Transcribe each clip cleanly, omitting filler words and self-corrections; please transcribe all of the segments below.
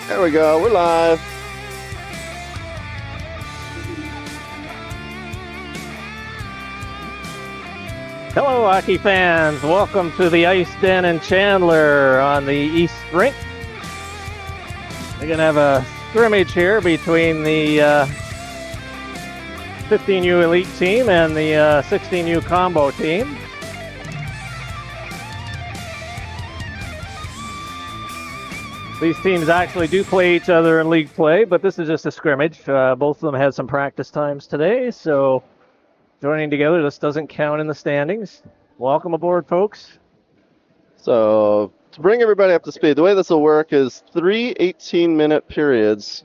There we go. We're live. Hello, hockey fans. Welcome to the Ice Den in Chandler on the East Rink. We're going to have a scrimmage here between the 15U Elite team and the 16U Combo team. These teams actually do play each other in league play, but this is just a scrimmage. Both of them had some practice times today, so joining together, this doesn't count in the standings. Welcome aboard, folks. So, to bring everybody up to speed, the way this will work is 3 18-minute periods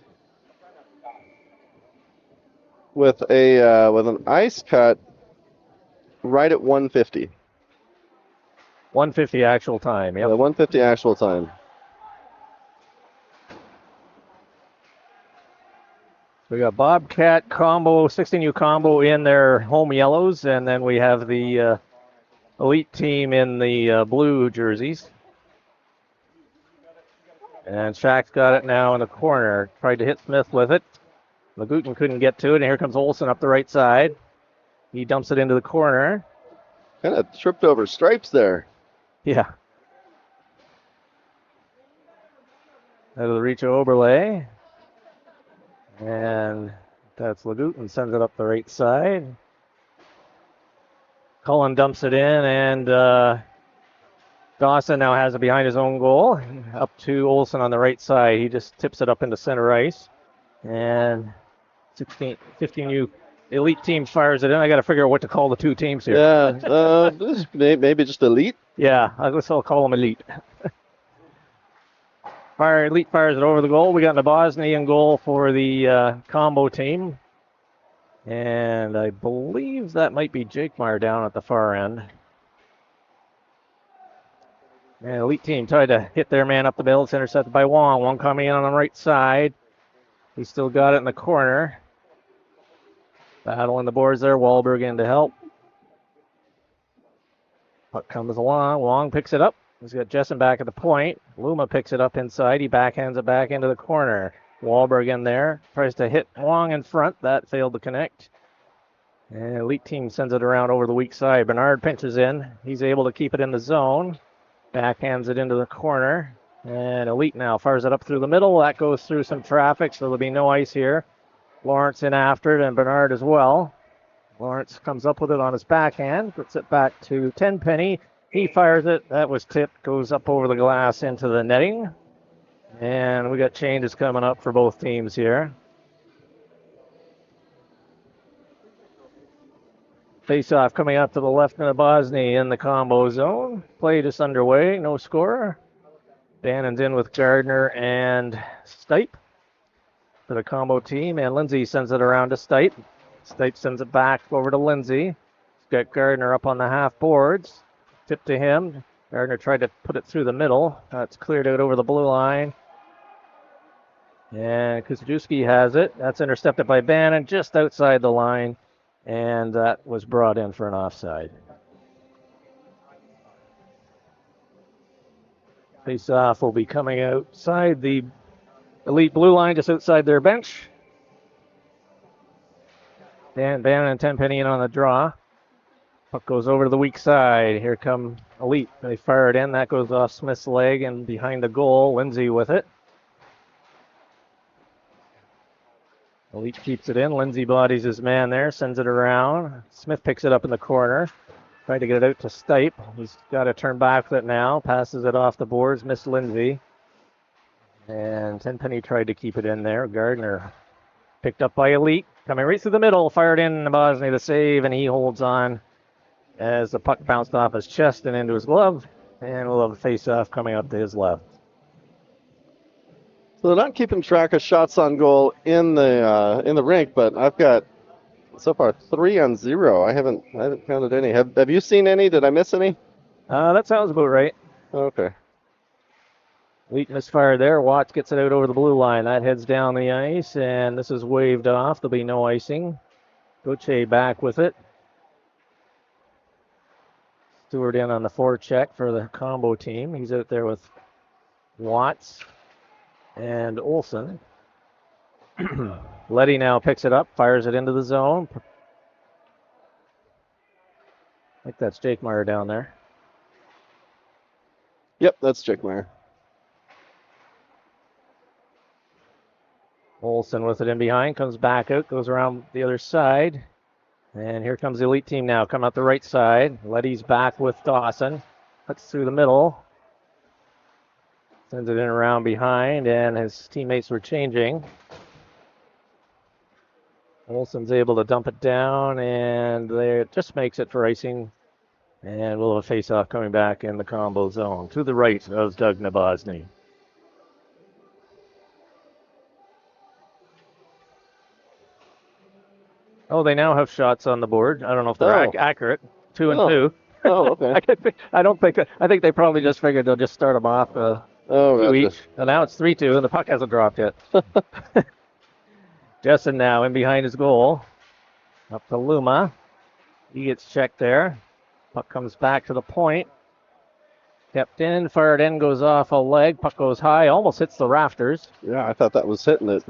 with an ice cut right at 150. 150 actual time, Yeah, yep. 150 actual time. We got Bobcat combo, 16U combo in their home yellows, and then we have the elite team in the blue jerseys. And Shaq's got it now in the corner. Tried to hit Smith with it. Lagutin couldn't get to it, and here comes Olsen up the right side. He dumps it into the corner. Kind of tripped over stripes there. Yeah. Out of the reach of Oberle. And that's Lagutin, sends it up the right side. Cullen dumps it in, and Dawson now has it behind his own goal. Up to Olsen on the right side. He just tips it up into center ice. And 15U elite team fires it in. I got to figure out what to call the two teams here. Yeah, maybe just elite. Yeah, I guess I'll call them elite. Elite fires it over the goal. We got the Bosnian goal for the combo team. And I believe that might be Jake Meyer down at the far end. And elite team tried to hit their man up the middle. It's intercepted by Wong. Wong coming in on the right side. He still got it in the corner. Battling the boards there. Wahlberg in to help. Puck comes along. Wong picks it up. He's got Jessen back at the point. Luma picks it up inside. He backhands it back into the corner. Wahlberg in there. Tries to hit Wong in front. That failed to connect. And elite team sends it around over the weak side. Bernard pinches in. He's able to keep it in the zone. Backhands it into the corner. And elite now fires it up through the middle. That goes through some traffic, so there'll be no ice here. Lawrence in after it, and Bernard as well. Lawrence comes up with it on his backhand. Puts it back to Tenpenny. He fires it. That was tipped. Goes up over the glass into the netting. And we got changes coming up for both teams here. Face-off coming up to the left of Bosnia in the combo zone. Play just underway. No score. Bannon's in with Gardner and Stipe for the combo team. And Lindsay sends it around to Stipe. Stipe sends it back over to Lindsay. He's got Gardner up on the half boards. Tip to him. Gardner tried to put it through the middle. That's cleared out over the blue line. And Kuzajewski has it. That's intercepted by Bannon just outside the line. And that was brought in for an offside. Face-off will be coming outside the elite blue line, just outside their bench. And Bannon and Tenpenny in on the draw. Puck goes over to the weak side. Here come elite. They fire it in. That goes off Smith's leg and behind the goal. Lindsay with it. Elite keeps it in. Lindsay bodies his man there, sends it around. Smith picks it up in the corner. Tried to get it out to Stipe. He's got to turn back with it now. Passes it off the boards. Missed Lindsay. And Tenpenny tried to keep it in there. Gardner picked up by elite. Coming right through the middle. Fired in Bosnia the save, and he holds on as the puck bounced off his chest and into his glove. And we'll have a face-off coming up to his left. So they're not keeping track of shots on goal in the rink, but I've got so far 3 on 0. I haven't counted any. Have you seen any? Did I miss any? That sounds about right. Okay. Elite misfire there. Watts gets it out over the blue line. That heads down the ice, and this is waved off. There'll be no icing. Gauthier back with it. Stewart in on the forecheck for the combo team. He's out there with Watts and Olsen. Letty now picks it up, fires it into the zone. I think that's Jake Meyer down there. Yep, that's Jake Meyer. Olsen with it in behind, comes back out, goes around the other side. And here comes the elite team now, coming out the right side. Letty's back with Dawson. Cuts through the middle. Sends it in around behind, and his teammates were changing. Olsen's able to dump it down, and there just makes it for icing. And we'll have a face-off coming back in the combo zone to the right of Doug Nabozny. Oh, they now have shots on the board. I don't know if they're accurate. 2 and 2. Oh, okay. I think they probably just figured they'll just start them off 2 each. And now it's 3-2, and the puck hasn't dropped yet. Jessen now in behind his goal. Up to Luma. He gets checked there. Puck comes back to the point. Kept in, fired in, goes off a leg. Puck goes high, almost hits the rafters. Yeah, I thought that was hitting it.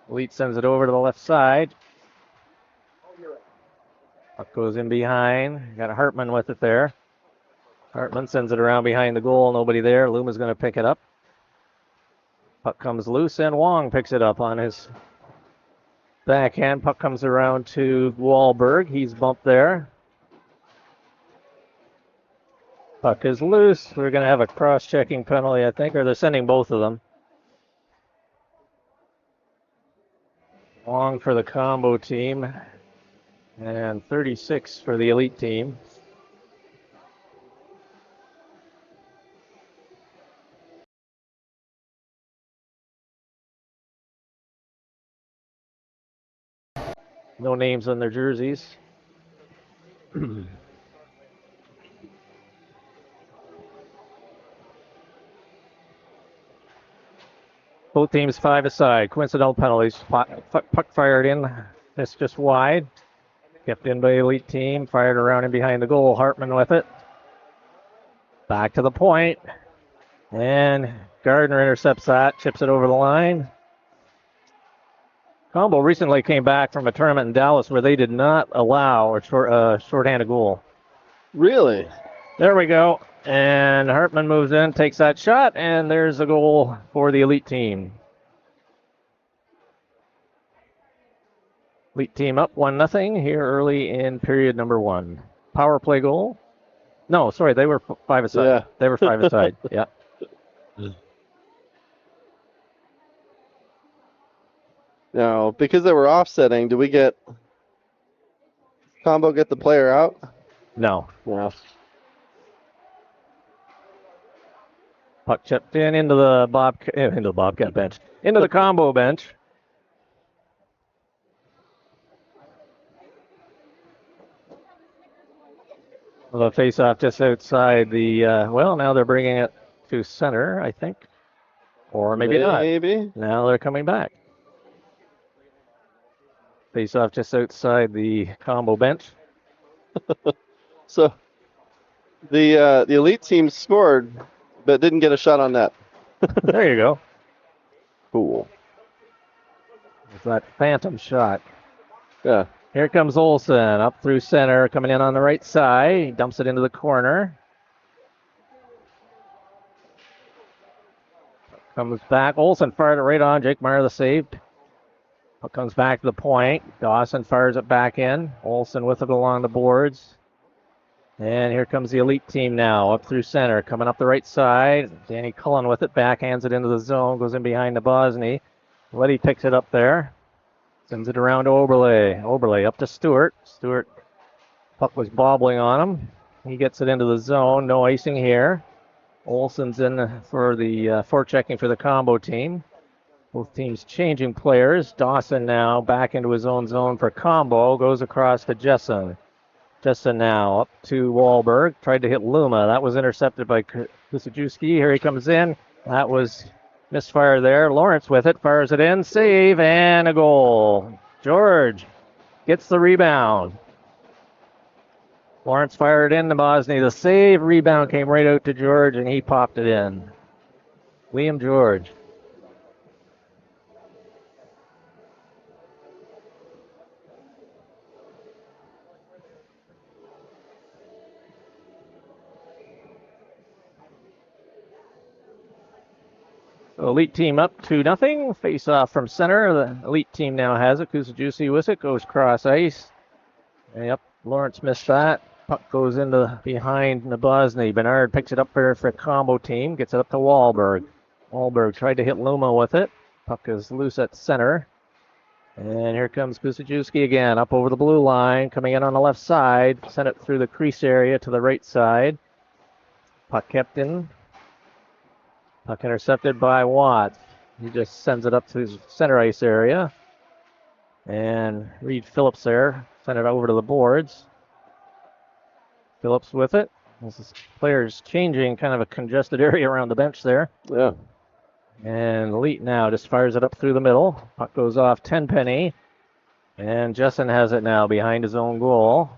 Elite sends it over to the left side. Puck goes in behind. Got Hartman with it there. Hartman sends it around behind the goal. Nobody there. Luma's going to pick it up. Puck comes loose, and Wong picks it up on his backhand. Puck comes around to Wahlberg. He's bumped there. Puck is loose. We're going to have a cross-checking penalty, I think, or they're sending both of them. Wong for the combo team, and 36 for the elite team. No names on their jerseys. Both teams 5 aside. Coincidental penalties. Puck fired in. It's just wide. Kept in by the elite team. Fired around and behind the goal. Hartman with it. Back to the point. And Gardner intercepts that. Chips it over the line. Combo recently came back from a tournament in Dallas where they did not allow a shorthanded goal. Really? There we go. And Hartman moves in, takes that shot, and there's a goal for the elite team. Elite team up 1-0 here early in period number 1. Power play goal. No, sorry, they were 5 aside. Yeah. They were 5 aside. Yeah. Now, because they were offsetting, do we get combo get the player out? No. No. Puck chipped in into the Bobcat bench. Into the combo bench. The face-off just outside the, now they're bringing it to center, I think. Or maybe not. Maybe. Now they're coming back. Face-off just outside the combo bench. So the elite team scored, but didn't get a shot on net. There you go. Cool. It's that phantom shot. Yeah. Here comes Olsen up through center, coming in on the right side. He dumps it into the corner. Comes back. Olsen fired it right on. Jake Meyer the save. Puck comes back to the point. Dawson fires it back in. Olsen with it along the boards. And here comes the elite team now, up through center, coming up the right side. Danny Cullen with it, backhands it into the zone, goes in behind the Bosny. Letty picks it up there. Sends it around to Oberle. Oberle up to Stewart. Stewart, puck was bobbling on him. He gets it into the zone. No icing here. Olsen's in for the forechecking for the combo team. Both teams changing players. Dawson now back into his own zone for combo. Goes across to Jessen. Jessen now up to Wahlberg. Tried to hit Luma. That was intercepted by Kusajewski. Here he comes in. That was misfire there. Lawrence with it. Fires it in. Save and a goal. George gets the rebound. Lawrence fired in to Bosny. The save. Rebound came right out to George, and he popped it in. Liam George. So elite team up 2-0. Face off from center. The elite team now has it. Kusajusi with it. Goes cross ice. Yep, Lawrence missed that. Puck goes into behind Nabozny. Bernard picks it up for combo team. Gets it up to Wahlberg. Wahlberg tried to hit Luma with it. Puck is loose at center. And here comes Kusajuski again. Up over the blue line. Coming in on the left side. Sent it through the crease area to the right side. Puck kept in. Puck intercepted by Watts. He just sends it up to his center ice area. And Reed Phillips there. Sent it over to the boards. Phillips with it. This is players changing, kind of a congested area around the bench there. Yeah. And Elite now just fires it up through the middle. Puck goes off Tenpenny. And Jessen has it now behind his own goal.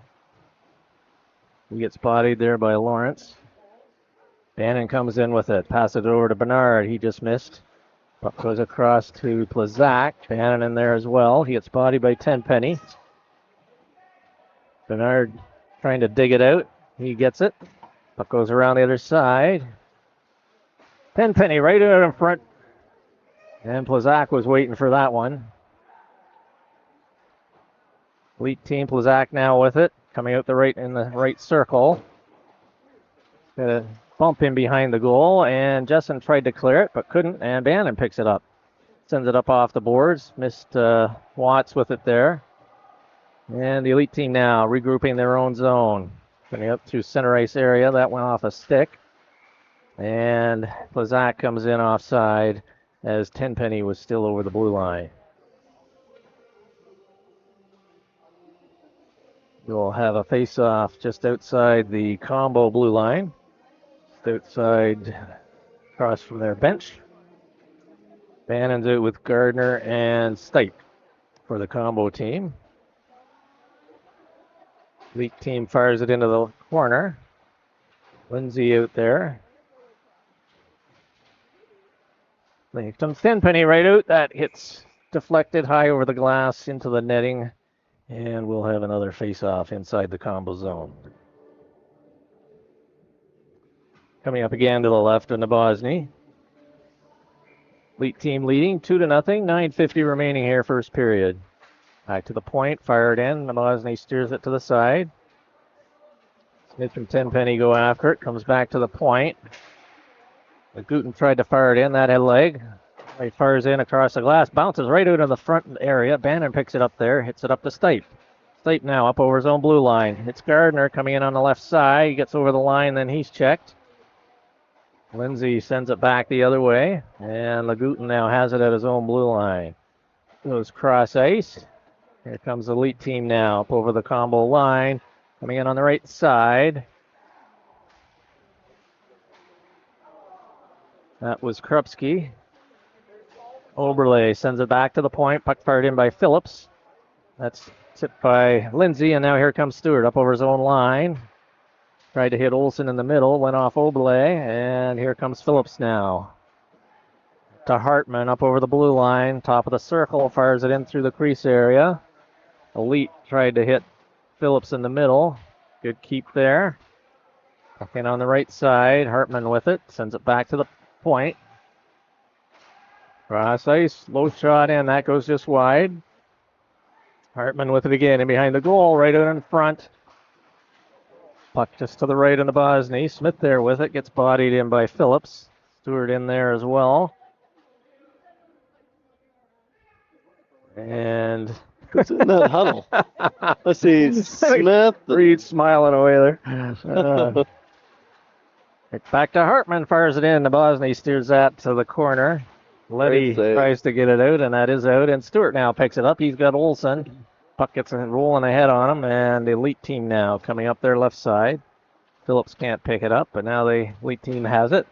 He gets bodied there by Lawrence. Bannon comes in with it. Passes it over to Bernard. He just missed. Puck goes across to Plazak. Bannon in there as well. He gets bodied by Tenpenny. Bernard trying to dig it out. He gets it. Puck goes around the other side. Tenpenny right out in front. And Plazak was waiting for that one. Elite team, Plazak now with it. Coming out in the right circle. Got a bump in behind the goal. And Jessen tried to clear it, but couldn't. And Bannon picks it up. Sends it up off the boards. Missed Watts with it there. And the Elite team now regrouping their own zone. Coming up through center ice area. That went off a stick. And Plazak comes in offside as Tenpenny was still over the blue line. We'll have a face-off just outside the combo blue line. Just outside, across from their bench. Bannon's out with Gardner and Stipe for the combo team. Elite team fires it into the corner. Lindsay out there. Then comes Tenpenny right out. That hits deflected high over the glass into the netting. And we'll have another face-off inside the combo zone. Coming up again to the left of Nabozny. Elite team leading 2-0. 9:50 remaining here, first period. Back to the point, fired in. Nabozny steers it to the side. Smith and Tenpenny go after it. Comes back to the point. Guten tried to fire it in. That had leg. He fires in across the glass. Bounces right out of the front area. Bannon picks it up there. Hits it up to Stipe. Stipe now up over his own blue line. It's Gardner coming in on the left side. He gets over the line, then he's checked. Lindsay sends it back the other way. And Leguten now has it at his own blue line. Goes cross ice. Here comes the Elite team now up over the combo line. Coming in on the right side. That was Krupski. Oberle sends it back to the point. Puck fired in by Phillips. That's tipped by Lindsay, and now here comes Stewart up over his own line. Tried to hit Olsen in the middle, went off Oberle, and here comes Phillips now. To Hartman up over the blue line, top of the circle, fires it in through the crease area. Elite tried to hit Phillips in the middle. Good keep there. Puck in on the right side. Hartman with it, sends it back to the point. Cross ice, low shot in, that goes just wide. Hartman with it again, and behind the goal, right out in front. Puck just to the right of the Bosny. Smith there with it, gets bodied in by Phillips. Stewart in there as well. And who's in that huddle? Let's see, Smith. Reed smiling away there. Back to Hartman, fires it in. The Bosny steers that to the corner. Letty tries to get it out, and that is out. And Stewart now picks it up. He's got Olsen. Puck gets rolling ahead on him, and the Elite team now coming up their left side. Phillips can't pick it up, but now the Elite team has it.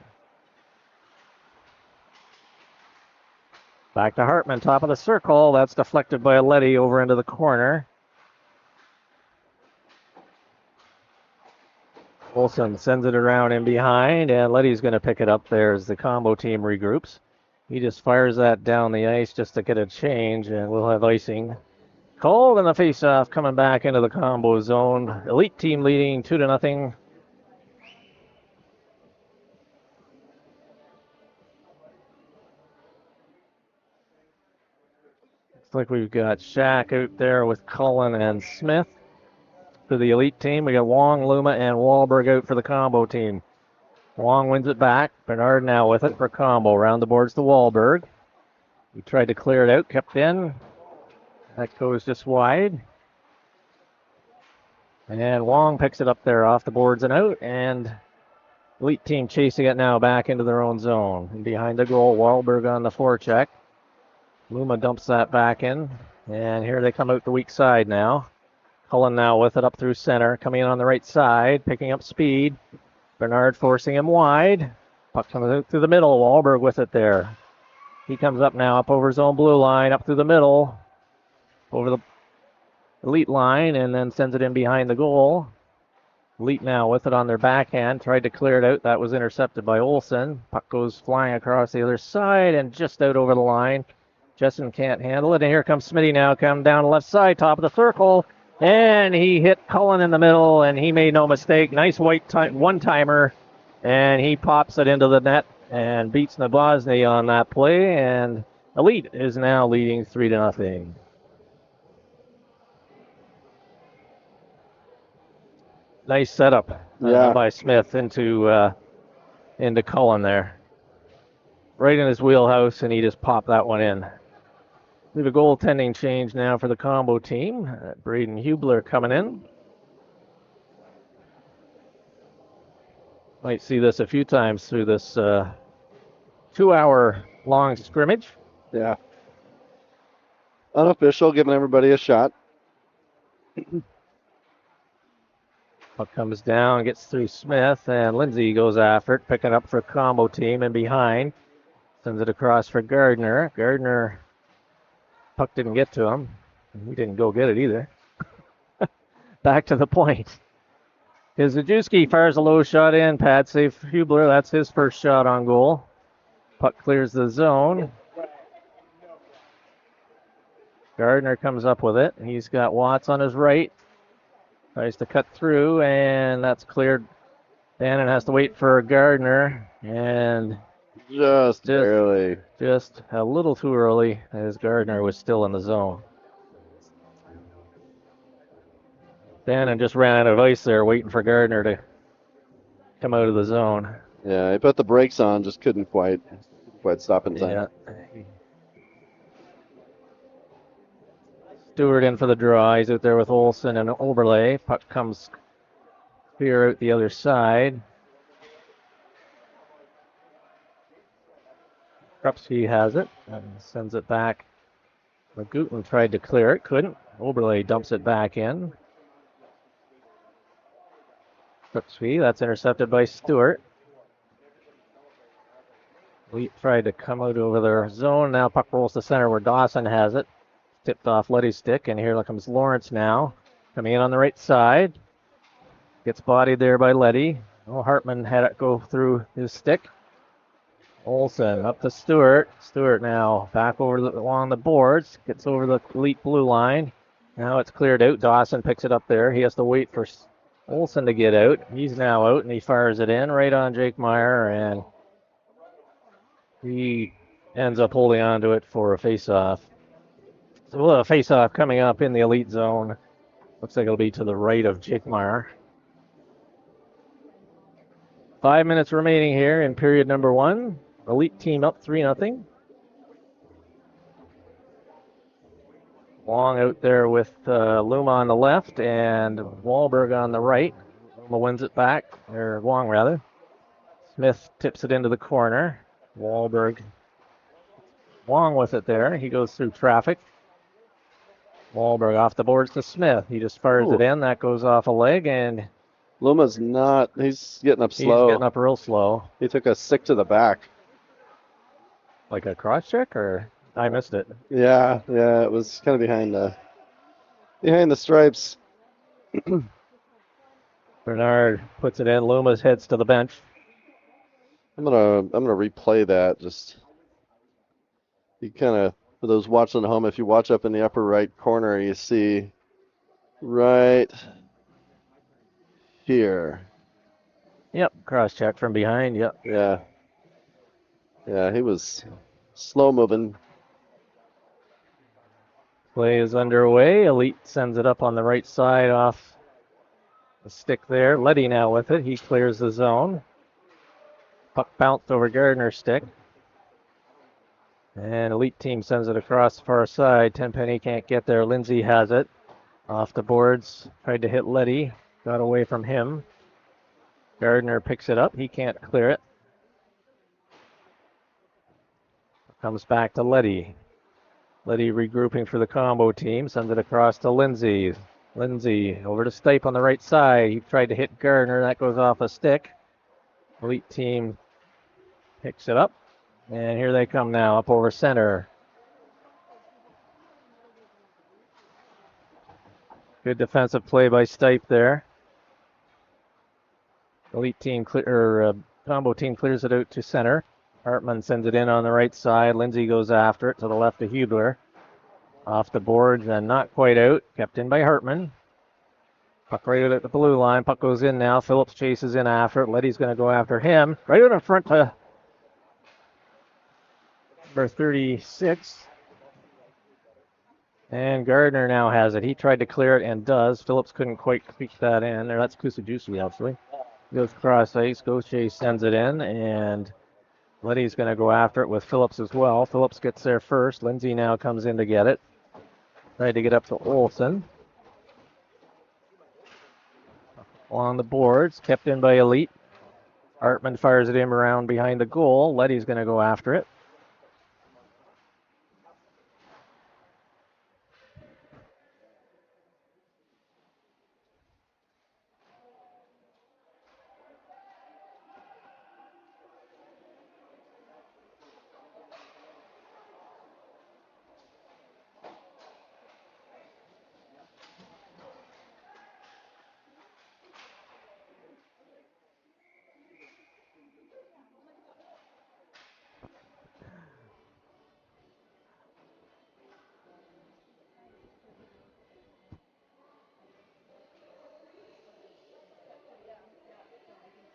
Back to Hartman, top of the circle. That's deflected by Letty over into the corner. Olsen sends it around in behind, and Letty's going to pick it up there as the combo team regroups. He just fires that down the ice just to get a change, and we'll have icing. Called, and the face-off coming back into the combo zone. Elite team leading 2-0. Looks like we've got Shaq out there with Cullen and Smith for the elite team. We got Wong, Luma, and Wahlberg out for the combo team. Wong wins it back. Bernard now with it for combo. Round the boards to Wahlberg. He tried to clear it out, kept in. That goes just wide. And Wong picks it up there off the boards and out. And elite team chasing it now back into their own zone. And behind the goal, Wahlberg on the forecheck. Luma dumps that back in. And here they come out the weak side now. Cullen now with it up through center. Coming in on the right side, picking up speed. Bernard forcing him wide. Puck comes out through the middle. Wahlberg with it there. He comes up now, up over his own blue line, up through the middle, over the elite line, and then sends it in behind the goal. Elite now with it on their backhand. Tried to clear it out. That was intercepted by Olsen. Puck goes flying across the other side and just out over the line. Jessen can't handle it. And here comes Smitty now, come down the left side, top of the circle. And he hit Cullen in the middle, and he made no mistake. Nice one-timer, and he pops it into the net and beats Nabozny on that play. And Elite is now leading 3-0. Nice setup by Smith into Cullen there. Right in his wheelhouse, and he just popped that one in. We have a goaltending change now for the combo team. Braden Hubler coming in. Might see this a few times through this 2-hour-long scrimmage. Yeah. Unofficial, giving everybody a shot. Puck comes down, gets through Smith, and Lindsay goes after it, picking up for combo team and behind. Sends it across for Gardner. Gardner, puck didn't get to him. He didn't go get it either. Back to the point. Zajewski fires a low shot in. Pad save for Hubler. That's his first shot on goal. Puck clears the zone. Gardner comes up with it. He's got Watts on his right. Tries to cut through, and that's cleared. Bannon has to wait for Gardner, and just barely. Just a little too early, as Gardner was still in the zone. Bannon just ran out of ice there, waiting for Gardner to come out of the zone. Yeah, he put the brakes on, just couldn't quite stop in time. Yeah. Stewart in for the draw. He's out there with Olsen and Oberle. Puck comes clear out the other side. Krupski has it and sends it back. Magootin tried to clear it, couldn't. Oberle dumps it back in. Krupski, that's intercepted by Stewart. Elite tried to come out over their zone. Now puck rolls to center where Dawson has it. Tipped off Letty's stick, and here comes Lawrence now. Coming in on the right side. Gets bodied there by Letty. Oh, Hartman had it go through his stick. Olsen up to Stewart. Stewart now back over along the boards. Gets over the Elite blue line. Now it's cleared out. Dawson picks it up there. He has to wait for Olsen to get out. He's now out, and he fires it in right on Jake Meyer, and he ends up holding on to it for a face-off. So we'll have a face-off coming up in the Elite zone. Looks like it'll be to the right of Jake Meyer. 5 minutes remaining here in period number 1. Elite team up 3-0. Long out there with Luma on the left and Wahlberg on the right. Luma wins it back, or Wong rather. Smith tips it into the corner. Wahlberg. Wong with it there. He goes through traffic. Wahlberg off the boards to Smith. He just fires it in. That goes off a leg, and Luma's not. He's getting up slow. He's getting up real slow. He took a stick to the back. Like a cross check, or I missed it? Yeah, it was kind of behind the stripes. Bernard puts it in. Loomis heads to the bench. I'm gonna replay that. Just you kind of, for those watching at home, if you watch up in the upper right corner, you see right here. Yep, cross check from behind. Yep. Yeah. Yeah, he was slow moving. Play is underway. Elite sends it up on the right side off the stick there. Letty now with it. He clears the zone. Puck bounced over Gardner's stick. And Elite team sends it across the far side. Tenpenny can't get there. Lindsay has it. Off the boards. Tried to hit Letty. Got away from him. Gardner picks it up. He can't clear it. Comes back to Letty. Letty regrouping for the combo team. Sends it across to Lindsay. Lindsay over to Stipe on the right side. He tried to hit Gardner. That goes off a stick. Elite team picks it up. And here they come now, up over center. Good defensive play by Stipe there. Elite team combo team clears it out to center. Hartman sends it in on the right side. Lindsay goes after it to the left of Hubler. Off the boards and not quite out. Kept in by Hartman. Puck right out at the blue line. Puck goes in now. Phillips chases in after it. Letty's going to go after him. Right out in front to number 36. And Gardner now has it. He tried to clear it and does. Phillips couldn't quite keep that in. That's Kusajusi, actually. Goes cross ice. Gaucher sends it in, and Letty's going to go after it with Phillips as well. Phillips gets there first. Lindsay now comes in to get it. Tried to get up to Olsen. Along the boards, kept in by Elite. Hartman fires it in around behind the goal. Letty's going to go after it.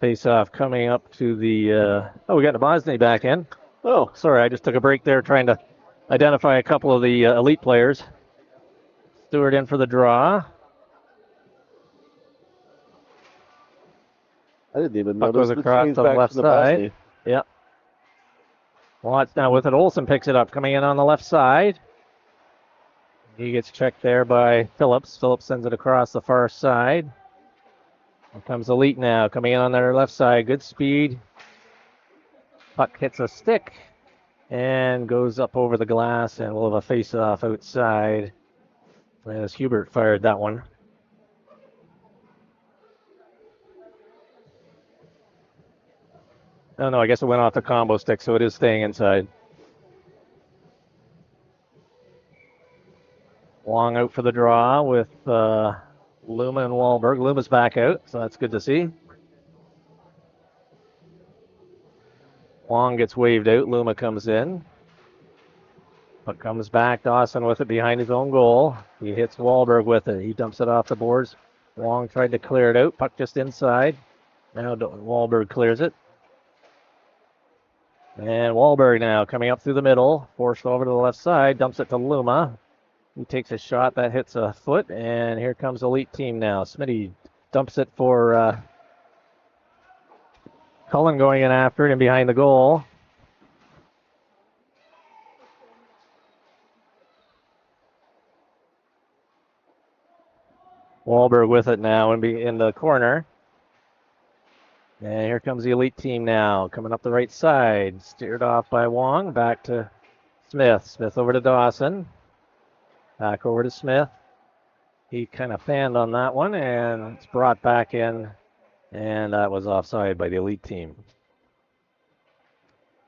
Face-off coming up to the... we got Bosny back in. Oh, sorry, I just took a break there trying to identify a couple of the Elite players. Stewart in for the draw. I didn't even Puck notice goes the across change to the back left to the side. Bosny. Yep. Watts now with it. Olsen picks it up, coming in on the left side. He gets checked there by Phillips. Phillips sends it across the far side. Here comes Elite now, coming in on their left side. Good speed. Puck hits a stick and goes up over the glass, and we'll have a face-off outside as Hubert fired that one. Oh, no, I guess it went off the combo stick, so it is staying inside. Long out for the draw with Luma and Wahlberg. Luma's back out, so that's good to see. Long gets waved out. Luma comes in. Puck comes back. Dawson with it behind his own goal. He hits Wahlberg with it. He dumps it off the boards. Long tried to clear it out. Puck just inside. Now Wahlberg clears it. And Wahlberg now coming up through the middle. Forced over to the left side. Dumps it to Luma. He takes a shot that hits a foot. And here comes Elite team now. Smitty dumps it for Cullen going in after it and behind the goal. Wahlberg with it now and be in the corner. And here comes the Elite team now, coming up the right side. Steered off by Wong, back to Smith. Smith over to Dawson. Back over to Smith. He kind of fanned on that one, and it's brought back in, and that was offside by the Elite team.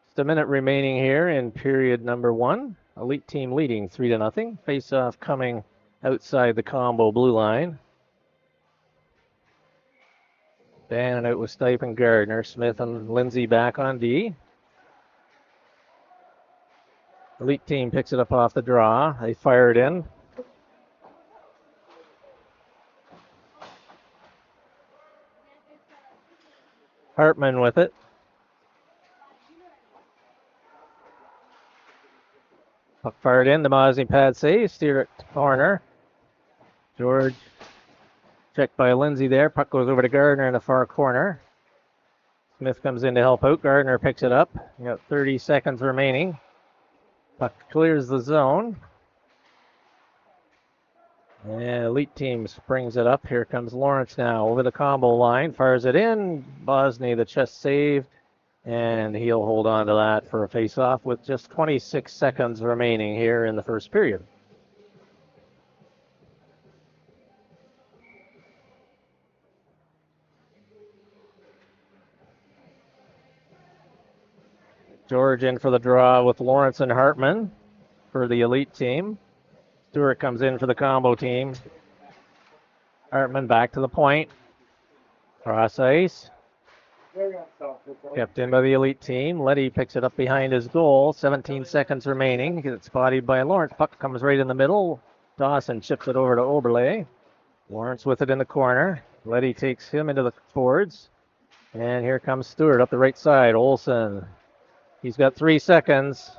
Just a minute remaining here in period number 1. Elite team leading 3-0. Face-off coming outside the combo blue line. Fanning out with Stipe and Gardner. Smith and Lindsay back on D. Elite team picks it up off the draw. They fire it in. Hartman with it. Puck fired in. Demosny pad save. Steer it to corner. George checked by Lindsay there. Puck goes over to Gardner in the far corner. Smith comes in to help out. Gardner picks it up. You got 30 seconds remaining. Puck clears the zone. And Elite team springs it up. Here comes Lawrence now over the combo line. Fires it in. Bosny, the chest save. And he'll hold on to that for a face-off with just 26 seconds remaining here in the first period. George in for the draw with Lawrence and Hartman for the Elite team. Stewart comes in for the combo team. Hartman back to the point. Cross ice. Kept in by the Elite team. Letty picks it up behind his goal. 17 seconds remaining. Gets bodied by Lawrence. Puck comes right in the middle. Dawson chips it over to Oberle. Lawrence with it in the corner. Letty takes him into the boards. And here comes Stewart up the right side. Olsen. He's got 3 seconds.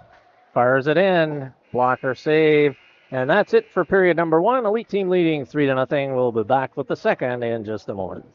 Fires it in. Blocker save. And that's it for period number 1. Elite team leading 3-0. We'll be back with the second in just a moment.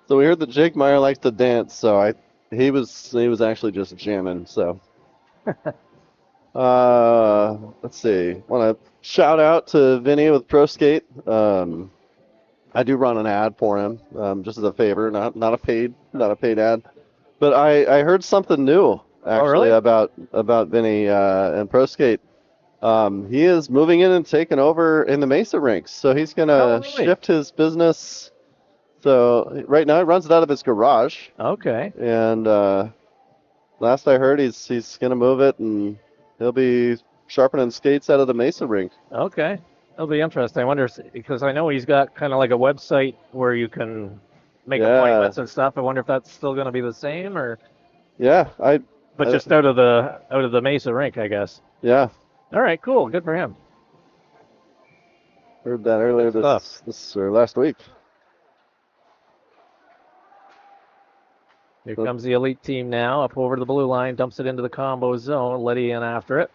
So we heard that Jake Meyer likes to dance, so he was actually just jamming. So let's see. Want to shout out to Vinny with Pro Skate. I do run an ad for him, just as a favor, not a paid ad. But I heard something new actually really? about Vinny and Pro Skate. He is moving in and taking over in the Mesa rinks, so he's gonna really? shift his business. So right now he runs it out of his garage. Okay. And last I heard, he's gonna move it, and he'll be sharpening skates out of the Mesa rink. Okay. That'll be interesting. I wonder, because I know he's got kind of like a website where you can make appointments and stuff. I wonder if that's still going to be the same, or yeah, but just out of the Mesa rink, I guess. Yeah. All right, cool. Good for him. Heard that earlier this or last week. Here comes the Elite team now, up over the blue line, dumps it into the combo zone. Letty in after it.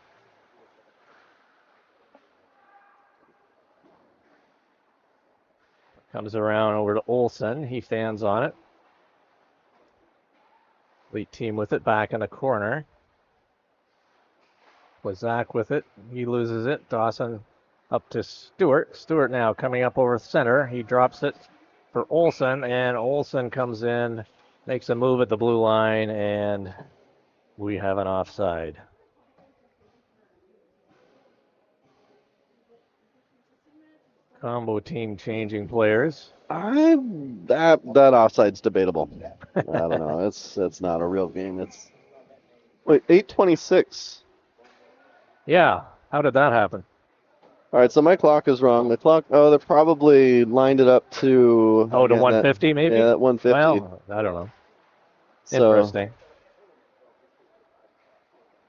Comes around over to Olsen. He stands on it. Elite team with it back in the corner. With Zach with it. He loses it. Dawson up to Stewart. Stewart now coming up over center. He drops it for Olsen, and Olsen comes in, makes a move at the blue line, and we have an offside. Combo team changing players. That offside's debatable. I don't know. It's not a real game. It's 8:26. Yeah. How did that happen? All right, so my clock is wrong. The clock. Oh, they probably lined it up to. To 150 maybe. Yeah, 150. Well, I don't know. So, interesting.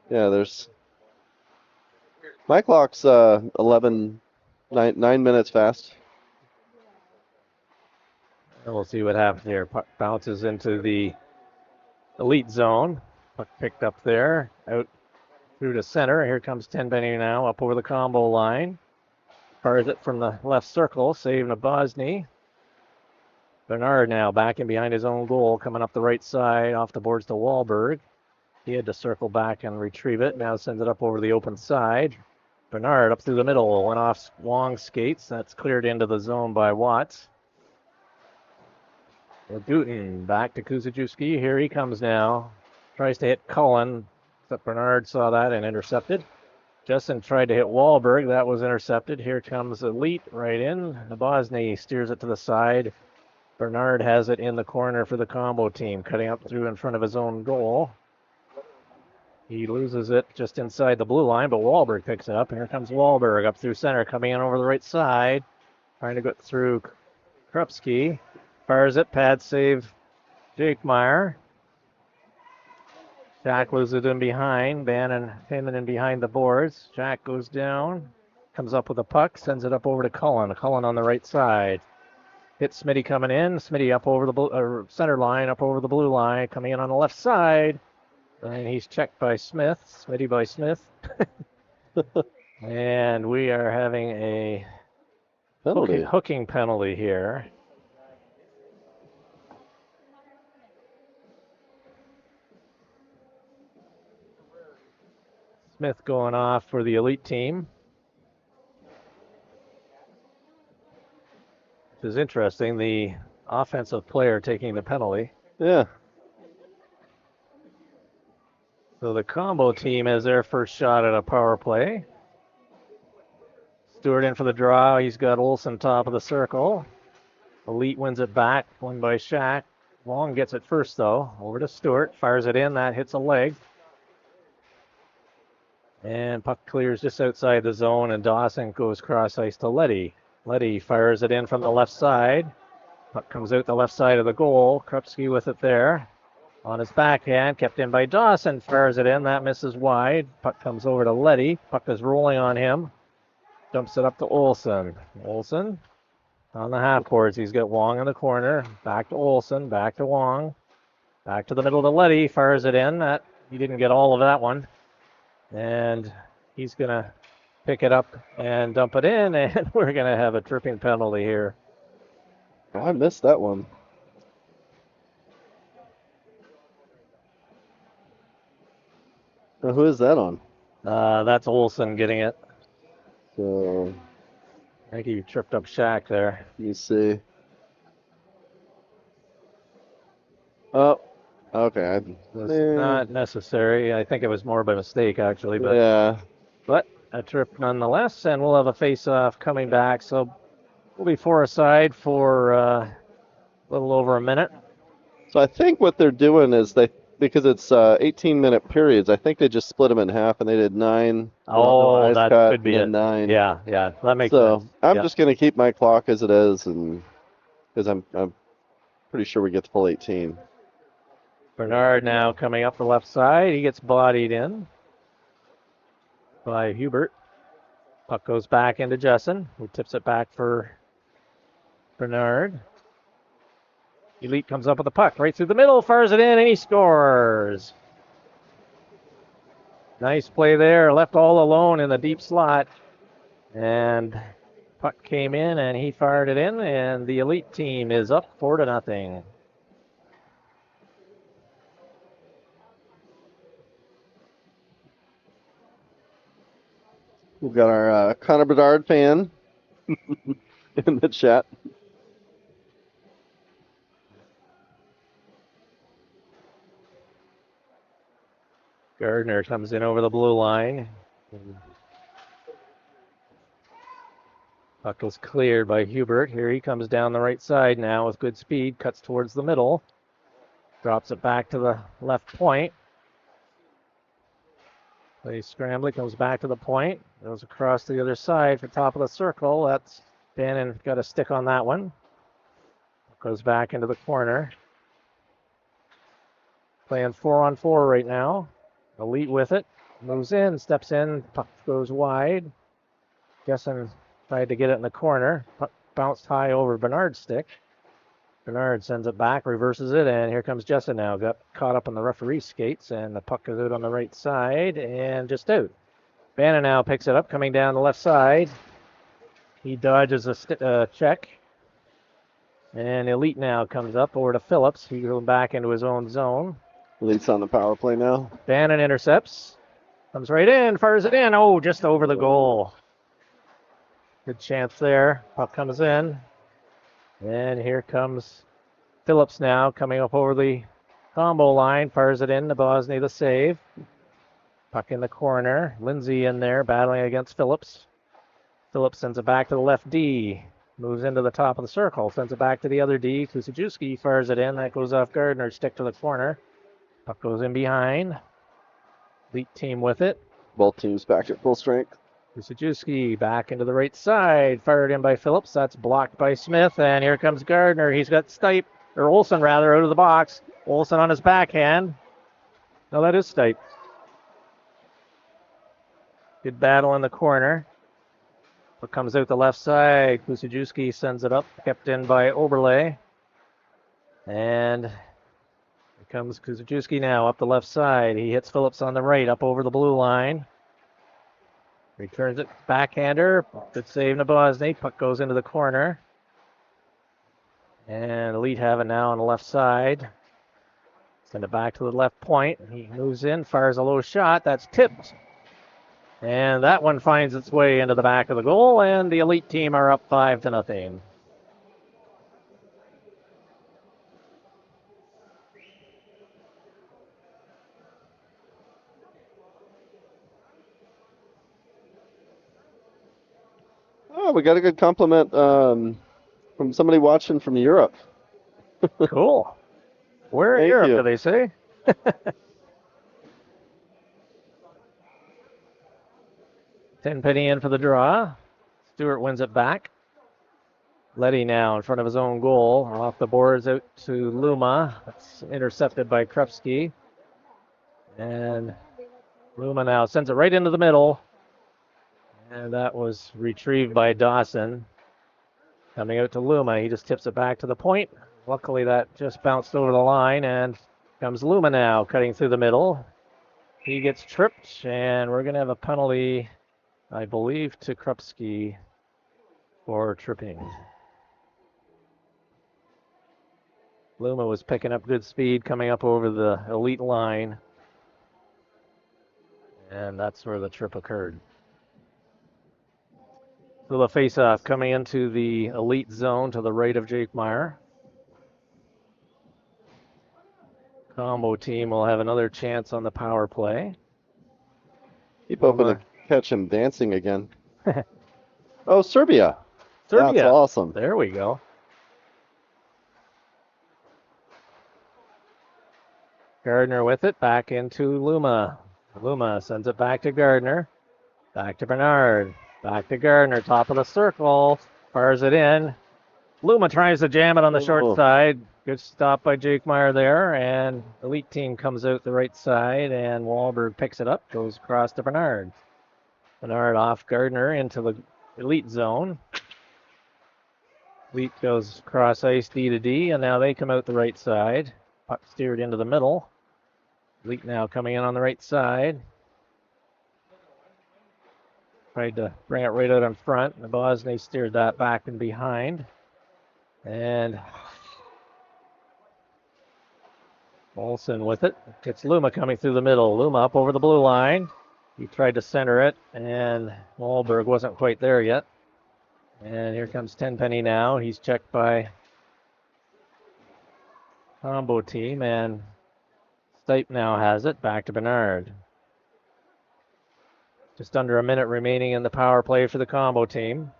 Yeah, there's my clock's 9 minutes fast. And we'll see what happens here. Puck bounces into the elite zone. Puck picked up there, out through to center. Here comes Tenpenny now up over the combo line. Fires it from the left circle, saving a Bosny. Bernard now back in behind his own goal, coming up the right side, off the boards to Wahlberg. He had to circle back and retrieve it. Now sends it up over the open side. Bernard up through the middle, went off long skates. That's cleared into the zone by Watts. Guten back to Kuzajuski. Here he comes now. Tries to hit Cullen, except Bernard saw that and intercepted. Justin tried to hit Wahlberg. That was intercepted. Here comes Elite right in. Bosny steers it to the side. Bernard has it in the corner for the combo team, cutting up through in front of his own goal. He loses it just inside the blue line, but Wahlberg picks it up. And here comes Wahlberg up through center, coming in over the right side. Trying to get through Krupski. Fires it, pad save Jake Meyer. Jack loses it in behind. Bannon Hinman in behind the boards. Jack goes down, comes up with a puck, sends it up over to Cullen. Cullen on the right side. Hits Smitty coming in. Smitty up over the center line, up over the blue line, coming in on the left side. And he's checked by Smith. Smitty by Smith. And we are having a hooking penalty here. Smith going off for the elite team. This is interesting. The offensive player taking the penalty. Yeah. So the combo team has their first shot at a power play. Stewart in for the draw. He's got Olsen top of the circle. Elite wins it back. Won by Shack. Long gets it first, though. Over to Stewart. Fires it in. That hits a leg. And puck clears just outside the zone, and Dawson goes cross ice to Letty. Letty fires it in from the left side. Puck comes out the left side of the goal. Krupski with it there. On his backhand, kept in by Dawson. Fires it in. That misses wide. Puck comes over to Letty. Puck is rolling on him. Dumps it up to Olsen. Olsen on the half boards. He's got Wong in the corner. Back to Olsen. Back to Wong. Back to the middle to Letty. Fires it in. He didn't get all of that one. And he's going to pick it up and dump it in, and we're going to have a tripping penalty here. Oh, I missed that one. Now, who is that on? That's Olsen getting it. So, I think he tripped up Shack there. let me see. Oh, okay. That's not necessary. I think it was more by mistake, actually. But yeah. But a trip nonetheless, and we'll have a face-off coming back. So we'll be four aside for a little over a minute. So I think what they're doing is because it's 18-minute periods, I think they just split them in half and they did 9. Oh, that could be it. 9. Yeah, that makes sense. sense. I'm just going to keep my clock as it is, and because I'm pretty sure we get the full 18. Bernard now coming up the left side. He gets bodied in by Hubert. Puck goes back into Jessen, who tips it back for Bernard. Elite comes up with the puck right through the middle, fires it in, and he scores. Nice play there, left all alone in the deep slot. And puck came in, and he fired it in, and the Elite team is up 4-0. We've got our Connor Bedard fan in the chat. Gardner comes in over the blue line. Puck was cleared by Hubert. Here he comes down the right side now with good speed. Cuts towards the middle. Drops it back to the left point. Plays scrambling, comes back to the point. Goes across to the other side for top of the circle. That's Bannon got a stick on that one. Goes back into the corner. Playing 4-on-4 right now. Elite with it. moves in, steps in, puck goes wide. Jessen tried to get it in the corner. Puck bounced high over Bernard's stick. Bernard sends it back, reverses it, and here comes Jessen now. Got caught up on the referee's skates, and the puck goes out on the right side and just out. Bannon now picks it up, coming down the left side. He dodges a check. And Elite now comes up over to Phillips. He goes back into his own zone. Elite's on the power play now. Bannon intercepts. Comes right in, fires it in. Oh, just over the goal. Good chance there. Puck comes in. And here comes Phillips now coming up over the combo line. Fires it in to Bosny the save. Puck in the corner. Lindsay in there battling against Phillips. Phillips sends it back to the left D. Moves into the top of the circle. Sends it back to the other D. Kusajewski fires it in. That goes off Gardner's stick to the corner. Puck goes in behind. Elite team with it. Both teams back at full strength. Kusajewski back into the right side. Fired in by Phillips. That's blocked by Smith. And here comes Gardner. He's got Olsen rather, out of the box. Olsen on his backhand. No, that is Stipe. Good battle in the corner. It comes out the left side. Kusajewski sends it up, kept in by Oberle. And here comes Kusajewski now up the left side. He hits Phillips on the right, up over the blue line. Returns it, backhander. Good save to Bosny. Puck goes into the corner. And Elite have it now on the left side. Send it back to the left point. He moves in, fires a low shot. That's tipped. And that one finds its way into the back of the goal, and the Elite team are up 5-0. Oh, we got a good compliment from somebody watching from Europe. Cool. Where in Thank Europe you. do they say? Tenpenny in for the draw. Stewart wins it back. Letty now in front of his own goal. Off the boards out to Luma. That's intercepted by Krupski. And Luma now sends it right into the middle. And that was retrieved by Dawson. Coming out to Luma. He just tips it back to the point. Luckily that just bounced over the line. And comes Luma now cutting through the middle. He gets tripped. And we're going to have a penalty, I believe, to Krupski for tripping. Luma was picking up good speed coming up over the Elite line. And that's where the trip occurred. So the face-off coming into the Elite zone to the right of Jake Meyer. Combo team will have another chance on the power play. Keep hoping to catch him dancing again. Oh, Serbia. Serbia. That's awesome. There we go. Gardner with it, back into Luma. Luma sends it back to Gardner. Back to Bernard. Back to Gardner, top of the circle. Fires it in. Luma tries to jam it on the short side. Good stop by Jake Meyer there. And Elite team comes out the right side, and Wahlberg picks it up, goes across to Bernard. Bernard off Gardner into the Elite zone. Elite goes cross ice D to D, and now they come out the right side. Puck steered into the middle. Elite now coming in on the right side. Tried to bring it right out in front. And Bosny steered that back and behind. And Olsen with it. It's Luma coming through the middle. Luma up over the blue line. He tried to center it, and Wahlberg wasn't quite there yet. And here comes Tenpenny now. He's checked by combo team, and Stipe now has it. Back to Bernard. Just under a minute remaining in the power play for the combo team.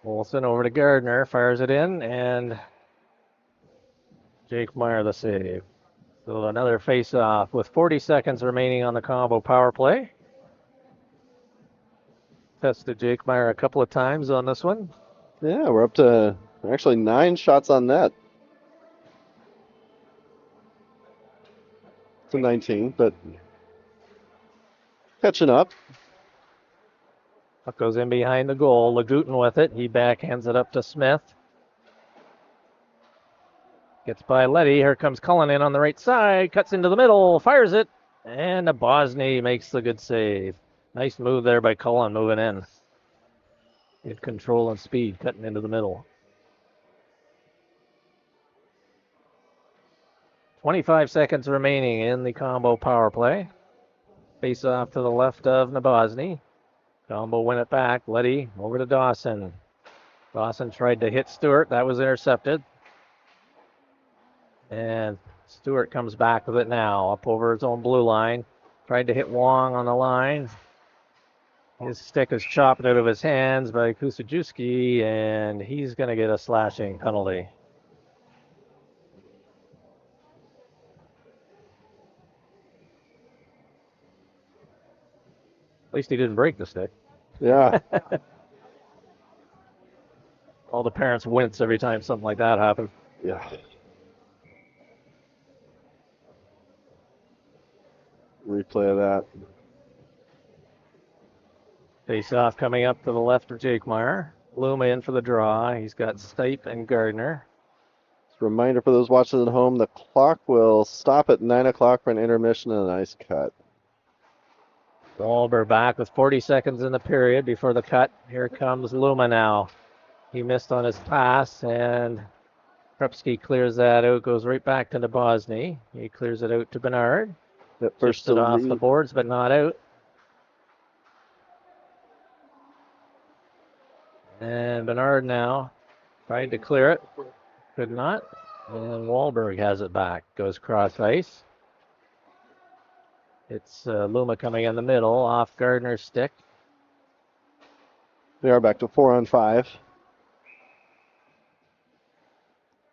Olsen over to Gardner, fires it in, and Jake Meyer the save. So another face-off with 40 seconds remaining on the combo power play. Tested Jake Meyer a couple of times on this one. Yeah, we're up to actually 9 shots on net. To 19, but catching up. Puck goes in behind the goal. Lagutin with it. He backhands it up to Smith. Gets by Letty. Here comes Cullen in on the right side. Cuts into the middle. Fires it. And Bosny makes the good save. Nice move there by Cullen moving in. Good control and speed cutting into the middle. 25 seconds remaining in the combo power play. Face off to the left of Nabosny. Combo win it back. Letty over to Dawson. Dawson tried to hit Stewart. That was intercepted. And Stewart comes back with it now. Up over his own blue line. Tried to hit Wong on the line. His stick is chopped out of his hands by Kusajewski, and he's going to get a slashing penalty. At least he didn't break the stick. Yeah. All the parents wince every time something like that happens. Yeah. Replay of that. Face off coming up to the left of Jake Meyer. Luma in for the draw. He's got Stipe and Gardner. Just a reminder for those watching at home, the clock will stop at 9 o'clock for an intermission and an ice cut. Wahlberg back with 40 seconds in the period before the cut. Here comes Luma now. He missed on his pass, and Krupski clears that out, goes right back to Nabosny. He clears it out to Bernard. That first Tips it off the boards, but not out. And Bernard now tried to clear it. Could not. And Wahlberg has it back. Goes cross ice. It's Luma coming in the middle off Gardner's stick. We are back to 4-on-5.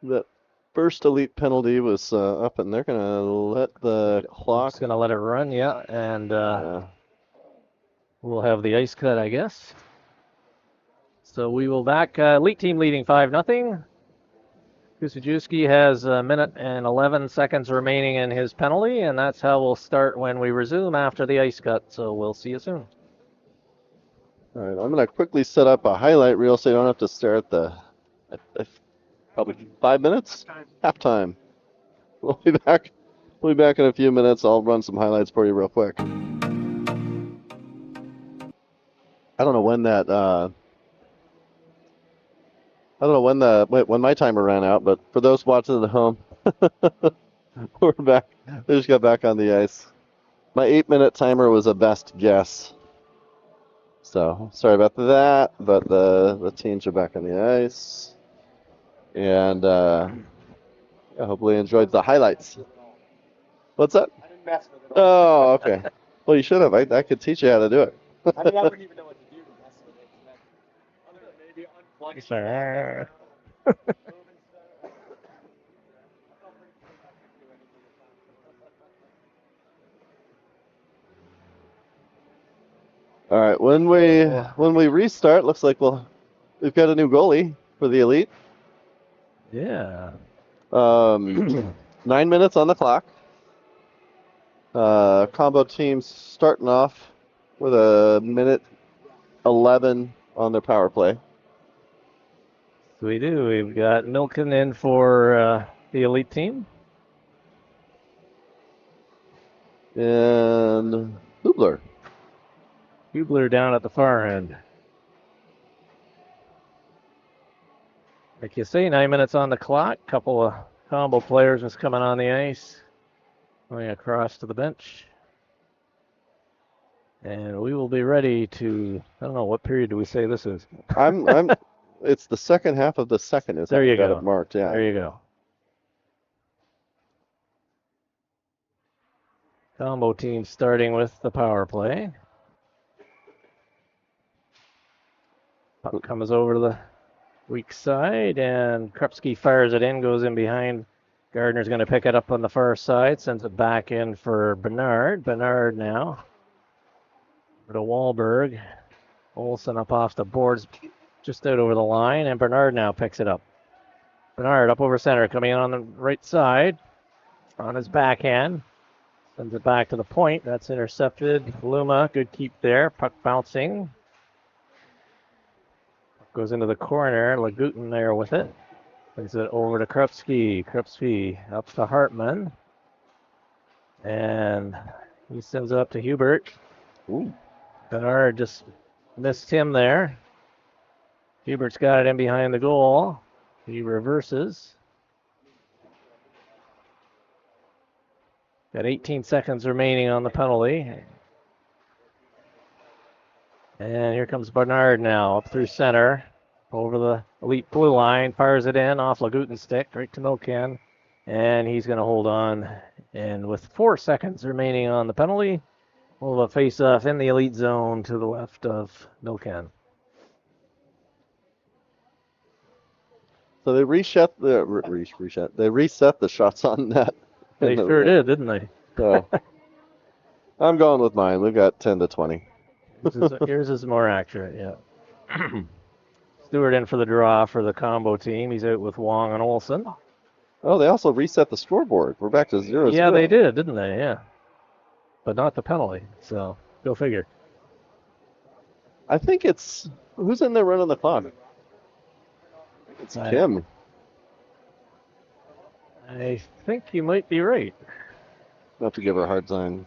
That first elite penalty was up, and they're going to let the clock. Just going to let it run, yeah. And we'll have the ice cut, I guess. So we will back. Elite team leading 5-0. Kusajewski has a minute and 11 seconds remaining in his penalty, and that's how we'll start when we resume after the ice cut. So we'll see you soon. All right, I'm going to quickly set up a highlight reel so you don't have to stare at probably 5 minutes? Halftime. We'll be back. We'll be back in a few minutes. I'll run some highlights for you real quick. I don't know when that. I don't know when my timer ran out, but for those watching at home, we're back. They just got back on the ice. My 8-minute timer was a best guess. So sorry about that, but the teams are back on the ice, and I hopefully enjoyed the highlights. What's that? I didn't mess with it. Oh, okay. Well, you should have. I could teach you how to do it. I mean, I wouldn't even know what to do to mess with it. Other than maybe unplug it. Sure. All right, when we restart, looks like we've got a new goalie for the elite. Yeah. 9 minutes on the clock. Combo teams starting off with a minute 11 on their power play. We do. We've got Milken in for the elite team. And Hubler. Hubler down at the far end. Like you say, 9 minutes on the clock. Couple of combo players just coming on the ice. Going across to the bench. And we will be ready to, I don't know, what period do we say this is? It's the second half of the second. Is There you got go. it marked, yeah. There you go. Combo team starting with the power play. Puck comes over to the weak side, and Krupski fires it in, goes in behind. Gardner's going to pick it up on the far side, sends it back in for Bernard. Bernard now. Over to Wahlberg. Olsen up off the boards, just out over the line, and Bernard now picks it up. Bernard up over center, coming in on the right side, on his backhand. Sends it back to the point. That's intercepted. Luma, good keep there. Puck bouncing. Goes into the corner. Lagutin there with it. Brings it over to Krupski. Krupski up to Hartman. And he sends it up to Hubert. Ooh. Bernard just missed him there. Hubert's got it in behind the goal. He reverses. Got 18 seconds remaining on the penalty. And here comes Bernard now, up through center, over the elite blue line, fires it in off Lagutin's stick, right to Milken. And he's going to hold on. And with 4 seconds remaining on the penalty, we'll have a face-off in the elite zone to the left of Milken. So they reset the shots on net. They sure did, didn't they? So I'm going with mine. We've got 10 to 20. Yours is more accurate, yeah. Stewart in for the draw for the combo team. He's out with Wong and Olsen. Oh, they also reset the scoreboard. We're back to 0-0. Yeah, they did, didn't they? Yeah. But not the penalty, so go figure. I think it's... Who's in there running the clock? It's Kim. I think you might be right. I'll have to give her a hard time.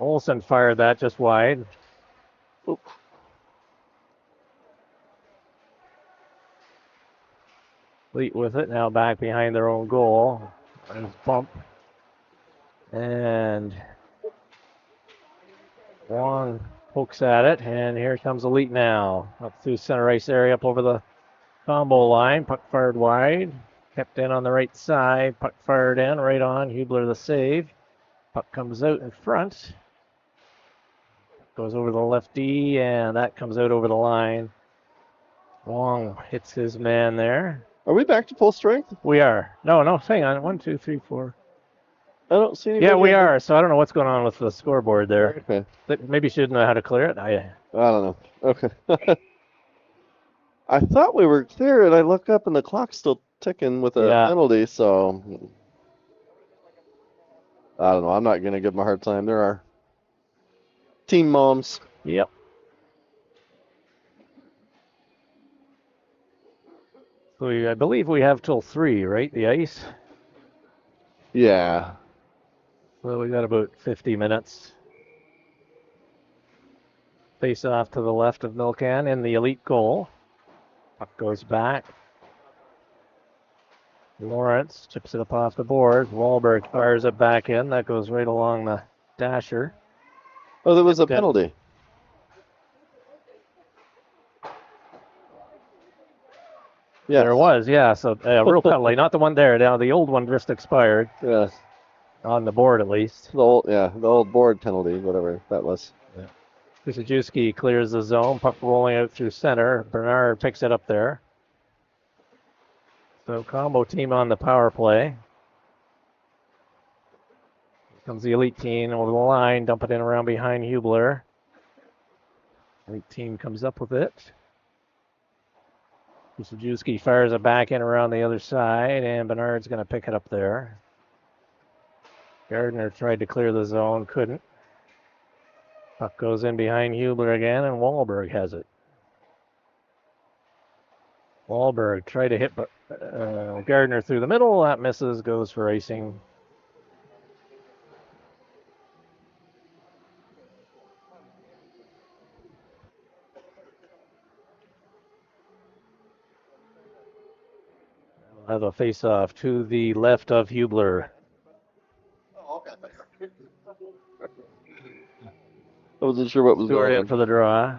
Olsen fired that just wide. Oop. Fleet with it, now back behind their own goal. There's bump. And Wong pokes at it, and here comes Elite now. Up through center ice area, up over the combo line. Puck fired wide. Kept in on the right side. Puck fired in, right on. Hubler the save. Puck comes out in front. Goes over the left D, and that comes out over the line. Wong hits his man there. Are we back to full strength? We are. No, hang on. 1, 2, 3, 4. I don't see anybody. Yeah, we are. So I don't know what's going on with the scoreboard there. Okay. Maybe she didn't know how to clear it. I don't know. Okay. I thought we were clear, and I look up, and the clock's still ticking with a penalty, so... I don't know. I'm not going to give them a hard time. There are team moms. Yep. So I believe we have till 3, right? The ice? Yeah. So we got about 50 minutes. Face off to the left of Milcan in the elite goal. Puck goes back. Lawrence chips it up off the board. Wahlberg fires it back in. That goes right along the dasher. Oh, there was a penalty. Yeah, there was. Yeah, so a real penalty, not the one there. Now the old one just expired. Yes. On the board, at least. The old board penalty, whatever that was. Yeah. Kusajewski clears the zone. Puck rolling out through center. Bernard picks it up there. So combo team on the power play. Here comes the elite team over the line. Dump it in around behind Hubler. Elite team comes up with it. Kusajewski fires it back in around the other side, and Bernard's going to pick it up there. Gardner tried to clear the zone, couldn't. Puck goes in behind Hubler again, and Wahlberg has it. Wahlberg tried to hit Gardner through the middle. That misses, goes for icing. We'll have a face-off to the left of Hubler. I wasn't sure what was Stewart going in on. for the draw.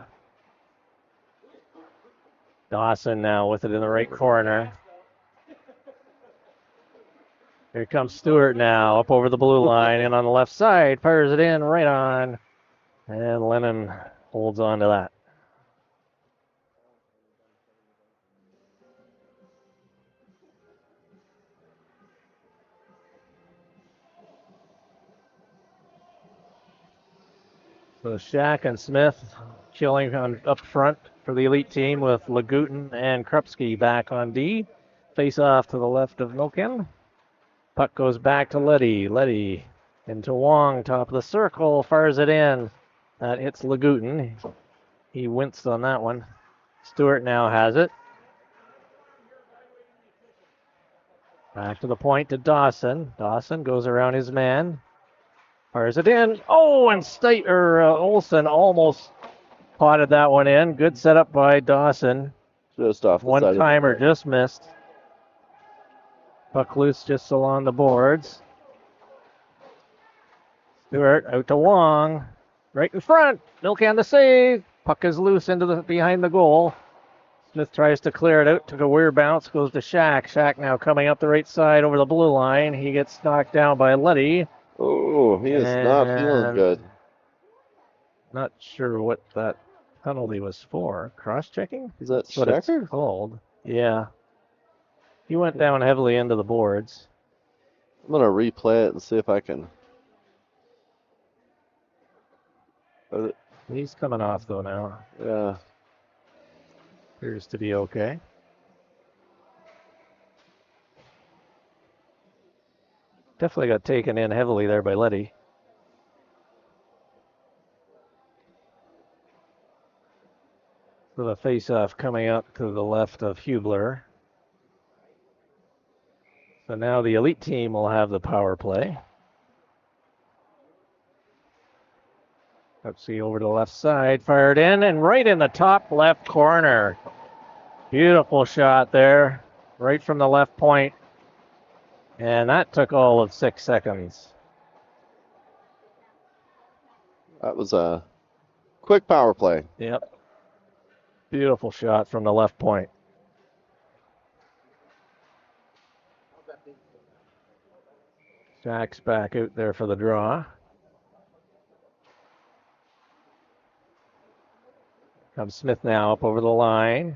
Dawson now with it in the right corner. Here comes Stewart now up over the blue line and on the left side. Fires it in right on. And Lennon holds on to that. So Shack and Smith killing up front for the elite team with Lagutin and Krupski back on D. Face off to the left of Milken. Puck goes back to Letty. Letty into Wong, top of the circle, fires it in. That hits Lagutin. He winced on that one. Stewart now has it. Back to the point to Dawson. Dawson goes around his man. Fires it in. Oh, and Olsen almost potted that one in. Good setup by Dawson. Just off the side of the One-timer net. just missed. Puck loose just along the boards. Stewart out to Wong. Right in front. Milken the save. Puck is loose into behind the goal. Smith tries to clear it out. Took a weird bounce. Goes to Shack. Shack now coming up the right side over the blue line. He gets knocked down by Letty. Oh, he is not feeling And good. Not sure what that penalty was for. Cross-checking? Is that That's what it's Shacker? called. Yeah. He went down heavily into the boards. I'm going to replay it and see if I can. He's coming off, though, now. Yeah. Appears to be okay. Definitely got taken in heavily there by Letty. So the face-off coming up to the left of Hubler. So now the elite team will have the power play. Let's see, over to the left side, fired in and right in the top left corner. Beautiful shot there, right from the left point. And that took all of 6 seconds. That was a quick power play. Yep. Beautiful shot from the left point. Jack's back out there for the draw. Comes Smith now up over the line.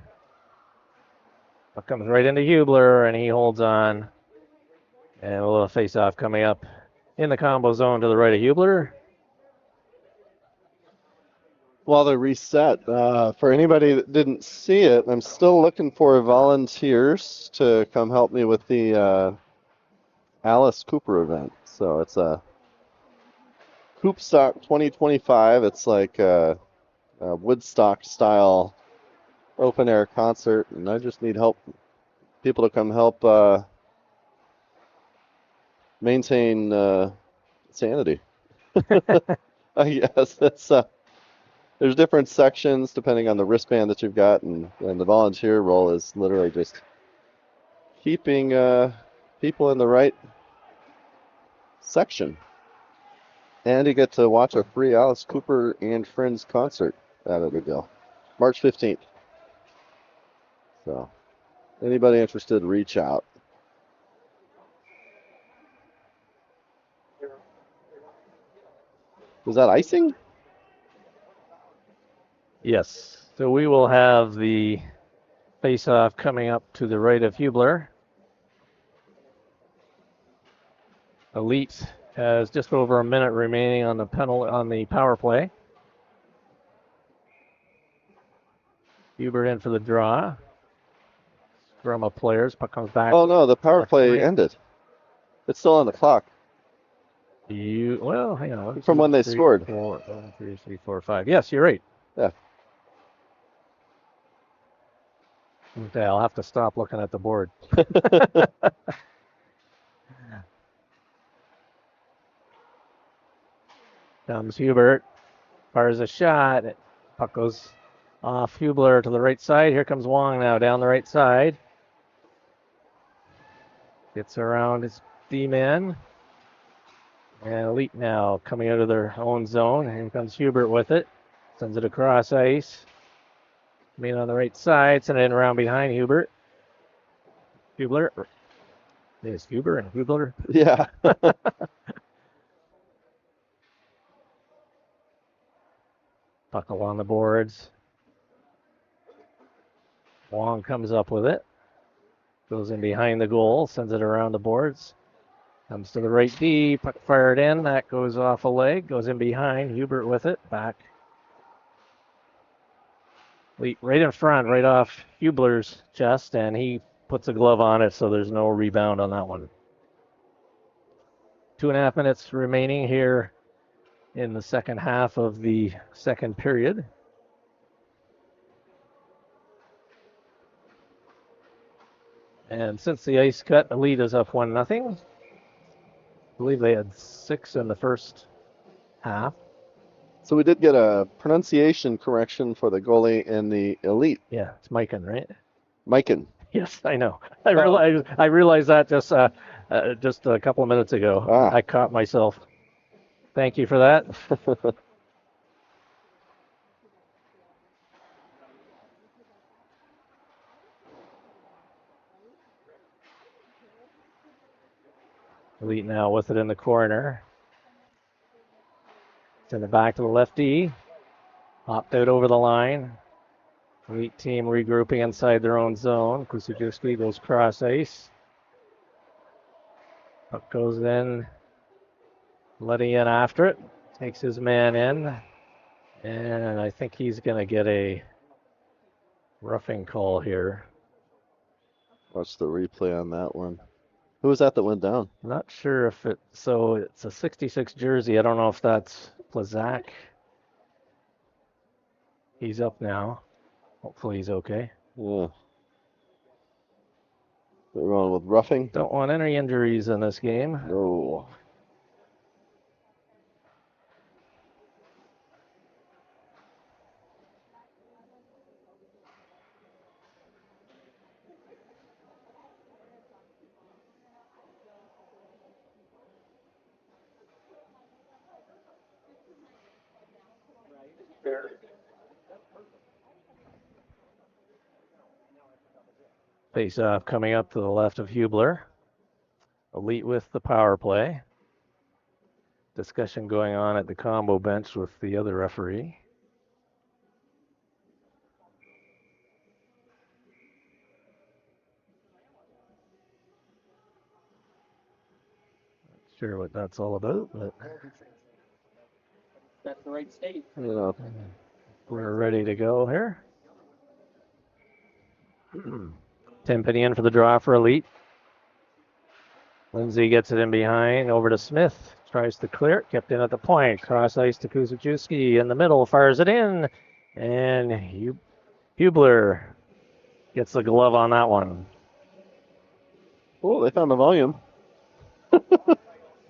Puck comes right into Hubler, and he holds on. And a little face-off coming up in the combo zone to the right of Hubler. While they reset, for anybody that didn't see it, I'm still looking for volunteers to come help me with the Alice Cooper event. So it's a Coopstock 2025. It's like a Woodstock style open air concert, and I just need people to come help maintain sanity. Yes, that's there's different sections depending on the wristband that you've got, and the volunteer role is literally just keeping people in the right section. And you get to watch a free Alice Cooper and Friends concert at Edwardsville, March 15th. So, anybody interested, reach out. Was that icing? Yes. So we will have the face-off coming up to the right of Hubler. Elite has just over a minute remaining on the power play. Hubert in for the draw. Scrum of players. Puck comes back. Oh no, the power play ended. It's still on the clock. Well, hang on. From when they scored. 1, 2, 3, 4, 5. Yes, you're right. Yeah. Okay, I'll have to stop looking at the board. Comes Hubert, fires a shot. Puck goes off Hubler to the right side. Here comes Wong now down the right side. Gets around his D-man. And Elite now coming out of their own zone. Here comes Hubert with it. Sends it across ice. Coming on the right side. Send it in around behind Hubert. Hubler. There's Huber and Hubler. Yeah. Puck along the boards. Wong comes up with it. Goes in behind the goal. Sends it around the boards. Comes to the right D. Puck fired in. That goes off a leg. Goes in behind. Hubert with it. Back Elite right in front, right off Hubler's chest, and he puts a glove on it, so there's no rebound on that one. 2.5 minutes remaining here in the second half of the second period. And since the ice cut, Elite is up 1-0. I believe they had 6 in the first half. So we did get a pronunciation correction for the goalie in the Elite. Yeah, it's Mikan, right? Mikan. Yes, I know. I realized that just a couple of minutes ago. Ah. I caught myself. Thank you for that. Elite now with it in the corner. Send it back to the lefty. Hopped out over the line. Elite team regrouping inside their own zone. Kusujewski goes cross ice. Puck goes in. Letty in after it. Takes his man in. And I think he's going to get a roughing call here. Watch the replay on that one. Who was that went down? I'm not sure if it's a 66 jersey. I don't know if that's Plazak. He's up now. Hopefully he's okay. Yeah. They're going with roughing. Don't want any injuries in this game. No. Face off coming up to the left of Hubler. Elite with the power play. Discussion going on at the combo bench with the other referee. Not sure what that's all about, but That's the right state. Yeah. we're ready to go here. Tenpenny in for the draw for Elite. Lindsay gets it in behind, over to Smith. Tries to clear it, kept in at the point. Cross ice to Kusujewski in the middle, fires it in. And Hubler gets the glove on that one. Oh, they found the volume.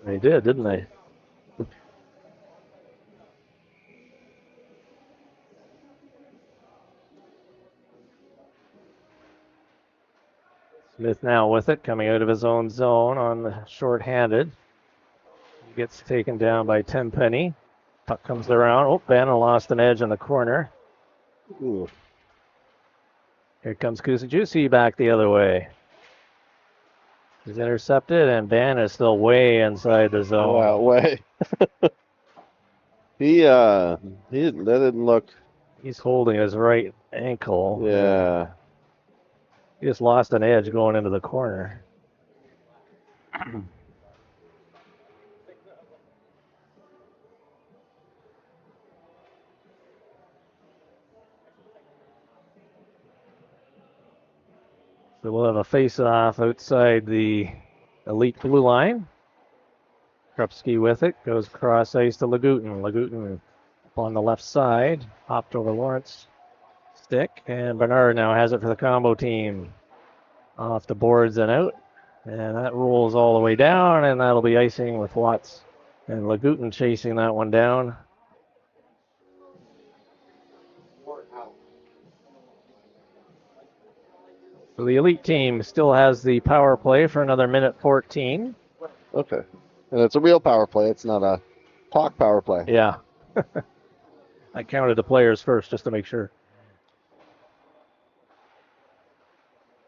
They did, didn't they? Smith now with it, coming out of his own zone on the short-handed. He gets taken down by Tenpenny. Puck comes around. Oh, Bannon lost an edge in the corner. Ooh. Here comes Kusujewski back the other way. He's intercepted, and Bannon is still way inside the zone. Wow, way. That didn't look. He's holding his right ankle. Yeah. He just lost an edge going into the corner. So we'll have a face-off outside the Elite blue line. Krupski with it, goes cross ice to Lagutin. Lagutin up on the left side, hopped over Lawrence stick, and Bernard now has it for the combo team. Off the boards and out, and that rolls all the way down, and that'll be icing with Watts and Lagutin chasing that one down. So the Elite team still has the power play for another minute 14. Okay. And it's a real power play. It's not a talk power play. Yeah. I counted the players first just to make sure.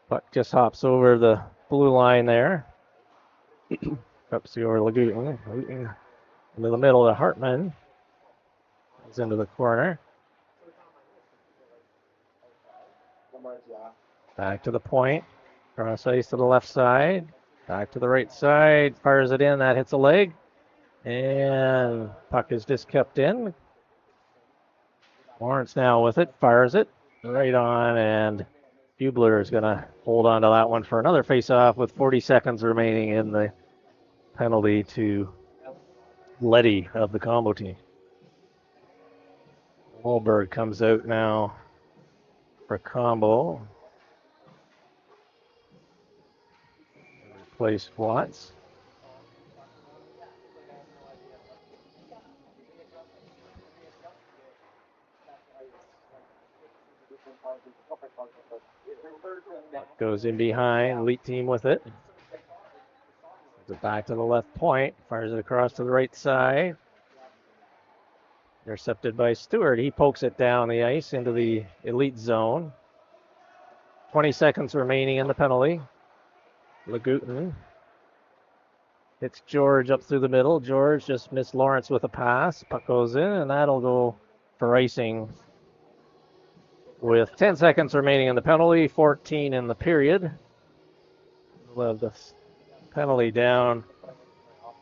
Puck just hops over the blue line there. Krupski over Lagutin. Lagutin into the middle of Hartman. He's into the corner. Back to the point. Cross ice to the left side. Back to the right side. Fires it in. That hits a leg. And puck is just kept in. Lawrence now with it. Fires it. right on, and Bubler is going to hold on to that one for another face-off with 40 seconds remaining in the penalty to Letty of the combo team. Wahlberg comes out now for combo. Replace Watts. Goes in behind, elite team with it. Sends it back to the left point, fires it across to the right side. Intercepted by Stewart. He pokes it down the ice into the elite zone. 20 seconds remaining in the penalty. Lagutin hits George up through the middle. George just missed Lawrence with a pass. Puck goes in, and that'll go for icing with 10 seconds remaining in the penalty, 14 in the period. We'll have the penalty down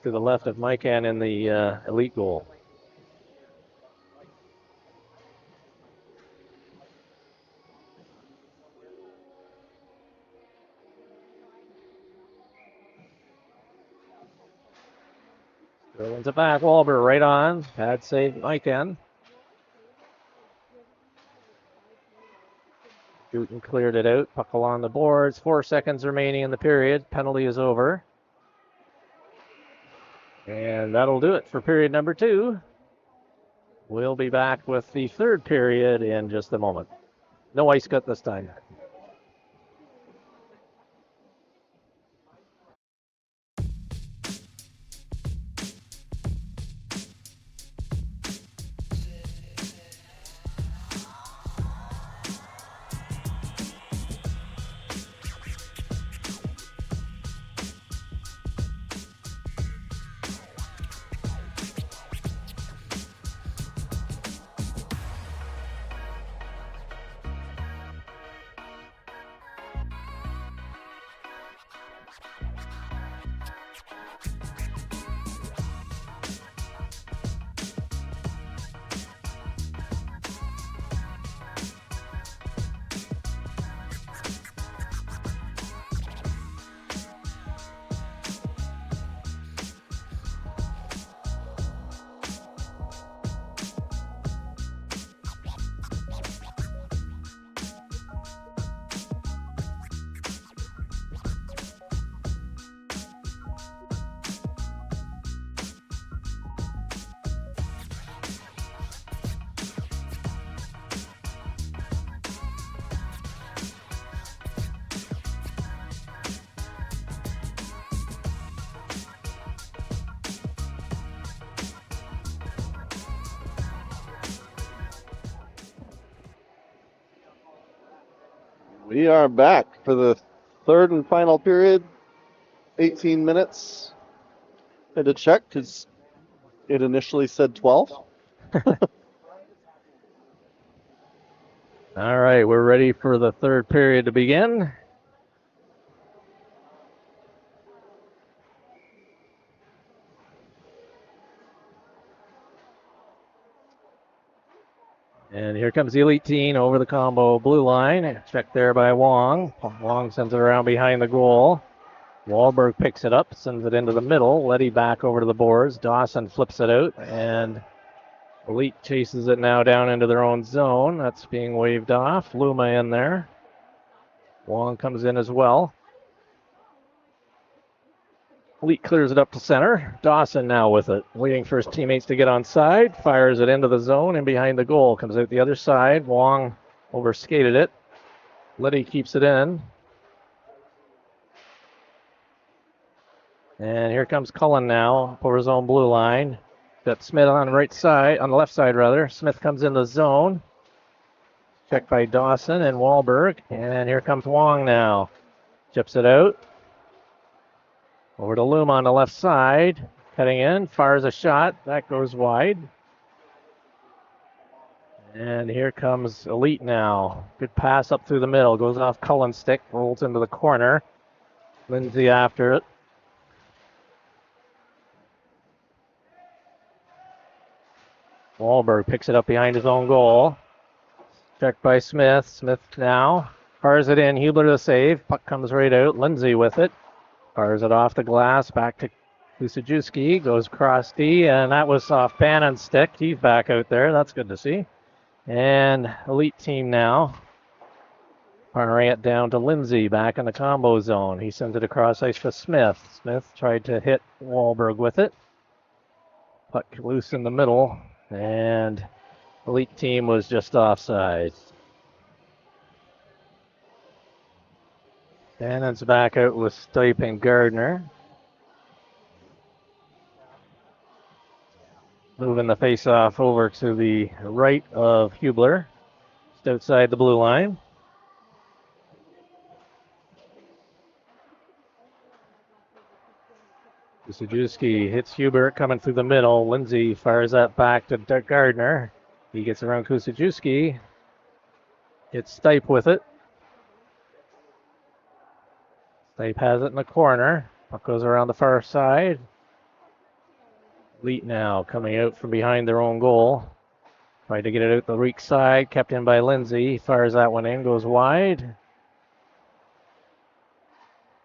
to the left of Mikan in the elite goal. Throws it back, Wahlberg right on. Pad save, Mikan. Gooten cleared it out. Puck along the boards. 4 seconds remaining in the period. Penalty is over. And that'll do it for period number 2. We'll be back with the third period in just a moment. No ice cut this time. We are back for the third and final period. 18 minutes. Had to check because it initially said 12. All right, we're ready for the third period to begin. And here comes the elite team over the combo blue line. Checked there by Wong. Wong sends it around behind the goal. Wahlberg picks it up, sends it into the middle. Letty back over to the boards. Dawson flips it out, and elite chases it now down into their own zone. That's being waved off. Luma in there. Wong comes in as well. Elite clears it up to center. Dawson now with it, waiting for his teammates to get on side. Fires it into the zone and behind the goal. Comes out the other side. Wong overskated it. Letty keeps it in. And here comes Cullen now for his own blue line. Got Smith on the right side, on the left side rather. Smith comes in the zone. Checked by Dawson and Wahlberg. And here comes Wong now. Chips it out. Over to Luma on the left side. Cutting in, fires a shot. That goes wide. And here comes Elite now. Good pass up through the middle. Goes off Cullen's stick. Rolls into the corner. Lindsay after it. Wahlberg picks it up behind his own goal. Checked by Smith. Smith now fires it in. Hubler to save. Puck comes right out. Lindsay with it. Fires it off the glass. Back to Kusajewski. Goes across D, and that was off Bannon's stick. He's back out there. That's good to see. And elite team now. Firing it down to Lindsay. Back in the combo zone. He sends it across ice to Smith. Smith tried to hit Wahlberg with it. Puck loose in the middle. And elite team was just offside. Bannon's back out with Stipe and Gardner. Moving the face-off over to the right of Hubler. Just outside the blue line. Kusajewski hits Hubert coming through the middle. Lindsay fires that back to Gardner. He gets around Kusajewski. Hits Stipe with it. Stipe has it in the corner. Puck goes around the far side. Elite now coming out from behind their own goal. Tried to get it out the weak side. Kept in by Lindsay. Fires that one in. Goes wide.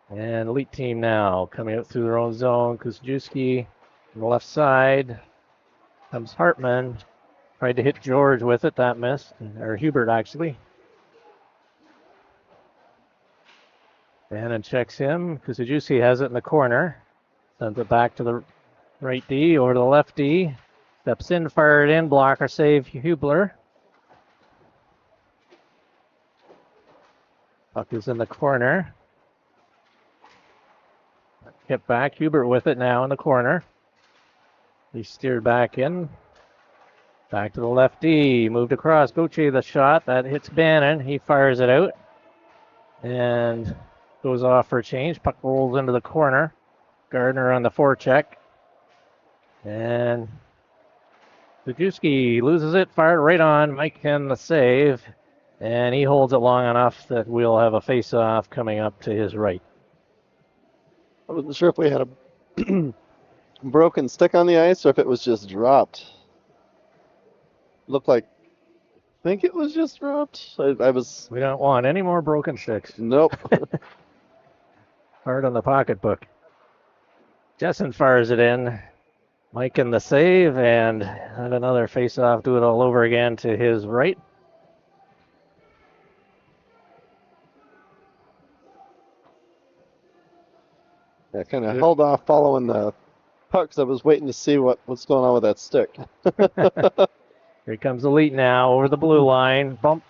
And elite team now coming out through their own zone. Kusajewski on the left side. Comes Hartman. Tried to hit George with it. That missed. Or Hubert, actually. Bannon checks him. Kusajewski has it in the corner. Sends it back to the right D or to the left D. Steps in, fired in. Blocker save Hubler. Puck is in the corner. Hit back. Hubert with it now in the corner. He steered back in. Back to the left D. Moved across. Gauthier the shot. That hits Bannon. He fires it out. And goes off for a change. Puck rolls into the corner. Gardner on the forecheck. And Kusajewski loses it. Fired right on. Mike can the save. And he holds it long enough that we'll have a face-off coming up to his right. I wasn't sure if we had a broken stick on the ice or if it was just dropped. Looked like, I think it was just dropped. I was, We don't want any more broken sticks. nope. Hard on the pocketbook. Jessen fires it in. Mike in the save, and another face-off. Do it all over again to his right. I kind of held off following the puck because I was waiting to see what's going on with that stick. Here comes Elite now over the blue line. Bump.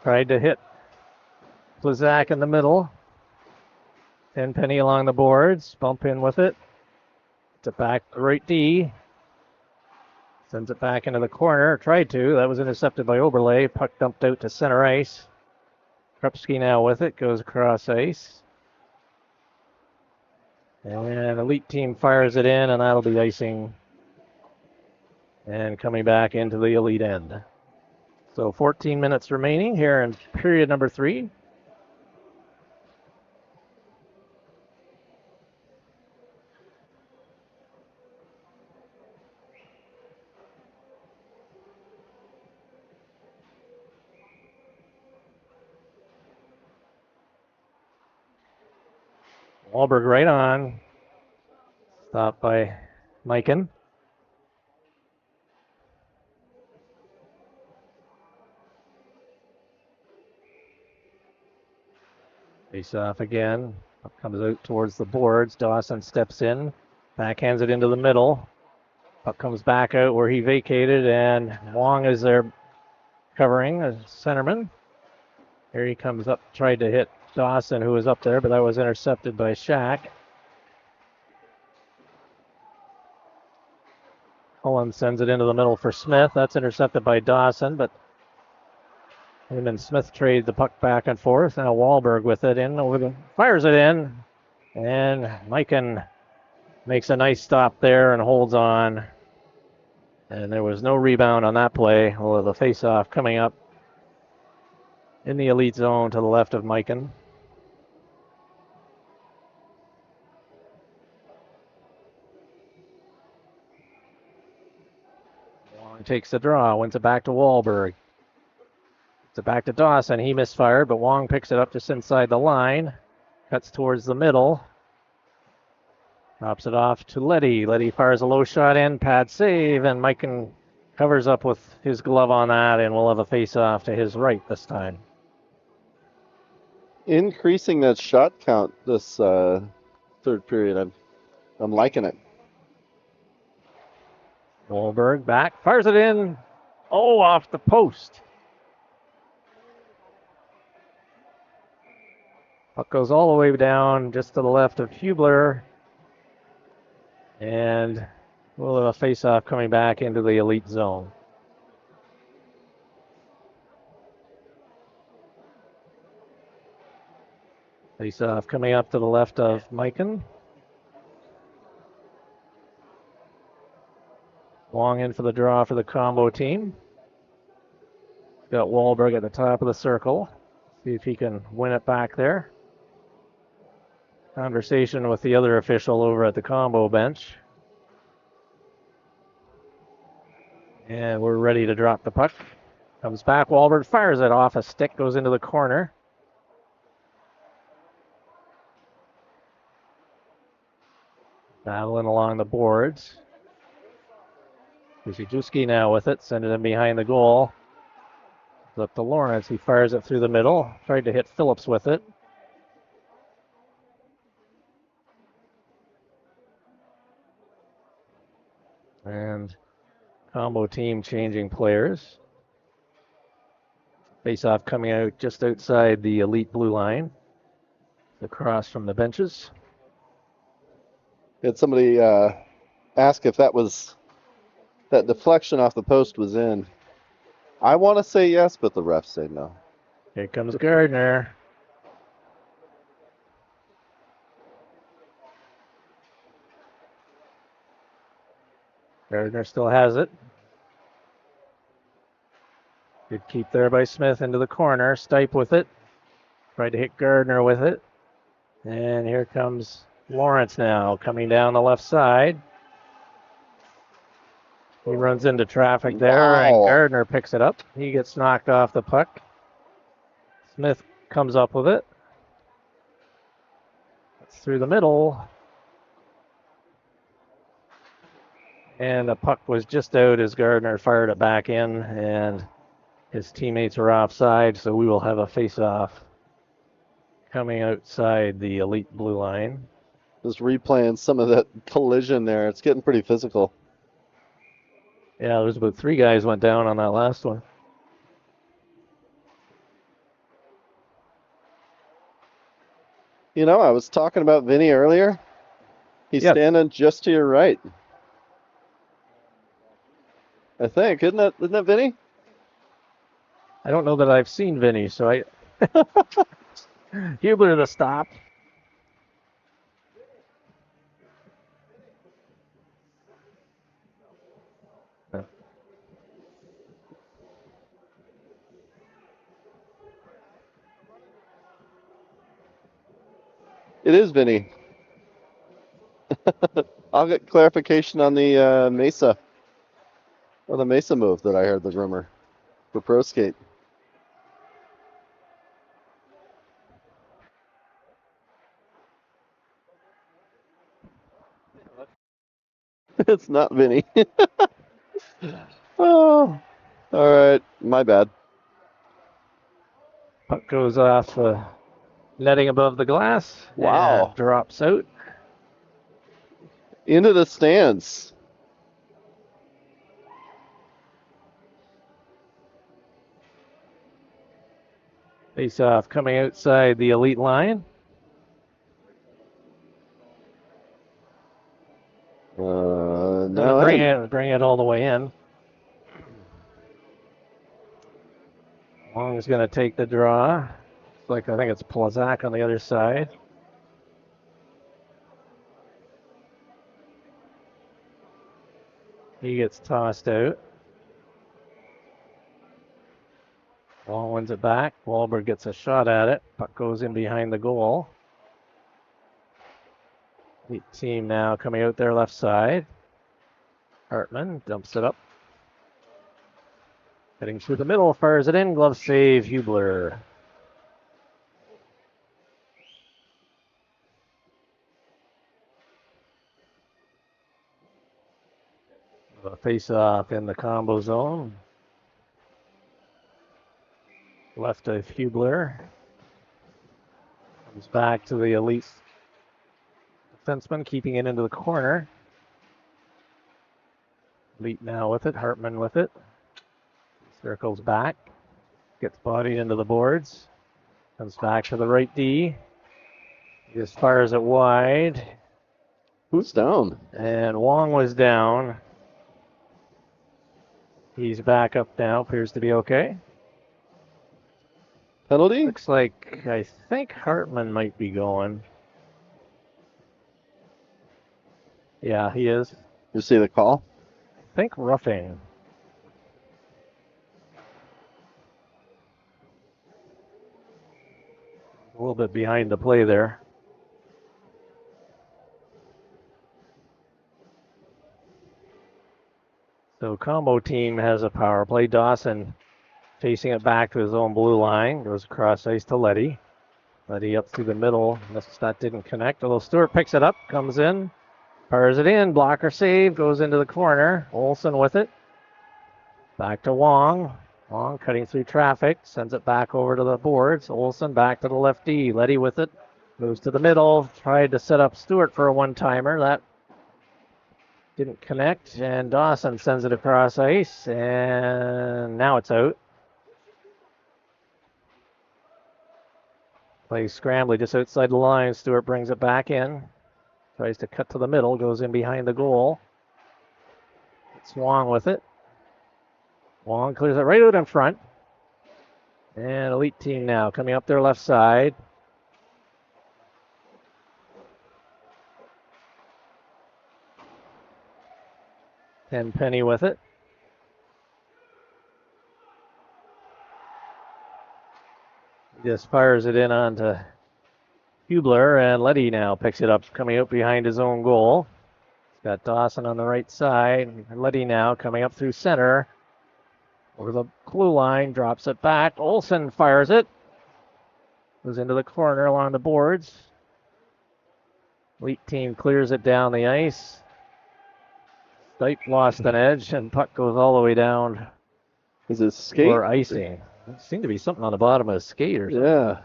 Tried to hit Plazak in the middle. Tenpenny along the boards. Bump in with it. To back right D. Sends it back into the corner. Tried to. That was intercepted by Oberle. Puck dumped out to center ice. Krupski now with it. Goes across ice. And elite team fires it in, and that'll be icing. And coming back into the elite end. So 14 minutes remaining here in period number 3. Wahlberg right on. Stopped by Mikan. Face off again. Puck comes out towards the boards. Dawson steps in. Backhands it into the middle. Puck comes back out where he vacated, and Wong is there covering as centerman. Here he comes up, tried to hit Dawson, who was up there, but that was intercepted by Shack. Cullen sends it into the middle for Smith. That's intercepted by Dawson, but him and Smith trade the puck back and forth. Now Wahlberg with it in, fires it in, and Mikan makes a nice stop there and holds on. And there was no rebound on that play. Well, the face-off coming up in the elite zone to the left of Mikan. Wong takes the draw, wins it back to Wahlberg. So back to Dawson. He misfired, but Wong picks it up just inside the line. Cuts towards the middle. Drops it off to Letty. Letty fires a low shot in, pad save, and Mikan covers up with his glove on that, and we'll have a face-off to his right this time. Increasing that shot count this third period. I'm liking it. Wahlberg back, fires it in. Oh, off the post. Puck goes all the way down just to the left of Hubler. And we'll have a face-off coming back into the elite zone. Face-off coming up to the left of Mikan. Long in for the draw for the combo team. Got Wahlberg at the top of the circle. See if he can win it back there. Conversation with the other official over at the combo bench. And we're ready to drop the puck. Comes back, Wahlberg fires it off a stick, goes into the corner. Battling along the boards. Kuzijuski now with it, sending him behind the goal. Up to Lawrence, he fires it through the middle. Tried to hit Phillips with it. And combo team changing players. Face-off coming out just outside the elite blue line. Across from the benches. Had somebody ask if that deflection off the post was in. I want to say yes, but the refs say no. Here comes Gardner. Gardner still has it. Good keep there by Smith into the corner. Stipe with it. Tried to hit Gardner with it. And here comes Lawrence now coming down the left side. He runs into traffic there, and Gardner picks it up. He gets knocked off the puck. Smith comes up with it. It's through the middle. And the puck was just out as Gardner fired it back in, and his teammates are offside, so we will have a face-off coming outside the elite blue line. Just replaying some of that collision there. It's getting pretty physical. Yeah, there's about 3 guys went down on that last one. You know, I was talking about Vinny earlier. He's standing just to your right. I think, isn't that Vinny? I don't know that I've seen Vinny, so I Hubler to stop. It is Vinny. I'll get clarification on the Mesa. Or the Mesa move that I heard the rumor for Pro Skate. It's not Vinny. Oh, all right. My bad. Puck goes off netting above the glass. Wow. And drops out. Into the stands. Face-off coming outside the elite line. No, bring it all the way in. Long is going to take the draw. I think it's Plazak on the other side. He gets tossed out. Long wins it back. Wahlberg gets a shot at it. Puck goes in behind the goal. The team now coming out their left side. Hartman dumps it up. Heading through the middle, fires it in. Glove save, Hubler. A face-off in the combo zone. Left of Hubler. Comes back to the elite defenseman, keeping it into the corner. Elite now with it. Hartman with it. Circles back. Gets bodied into the boards. Comes back to the right D. He just fires it wide. Who's down? And Wong was down. He's back up now. Appears to be okay. Penalty? Looks like, I think Hartman might be going. Yeah, he is. You see the call? I think roughing. A little bit behind the play there. So combo team has a power play. Dawson facing it back to his own blue line. Goes across ice to Letty. Letty up through the middle. That didn't connect. Although Stewart picks it up, comes in, fires it in. Blocker save, goes into the corner. Olsen with it. Back to Wong. Wong cutting through traffic, sends it back over to the boards. Olsen back to the left D. Letty with it. Moves to the middle. Tried to set up Stewart for a one-timer. That didn't connect. And Dawson sends it across ice. And now it's out. Plays scrambly just outside the line. Stewart brings it back in. Tries to cut to the middle. Goes in behind the goal. It's Wong with it. Wong clears it right out in front. And elite team now coming up their left side. Penny with it. He just fires it in onto Hubler, and Letty now picks it up, coming out behind his own goal. He's got Dawson on the right side. Letty now coming up through center. Over the blue line, drops it back. Olsen fires it. Goes into the corner along the boards. Elite team clears it down the ice. Stipe lost an edge, and puck goes all the way down Is it skate? for icing. There seemed to be something on the bottom of his skate or something. Yeah.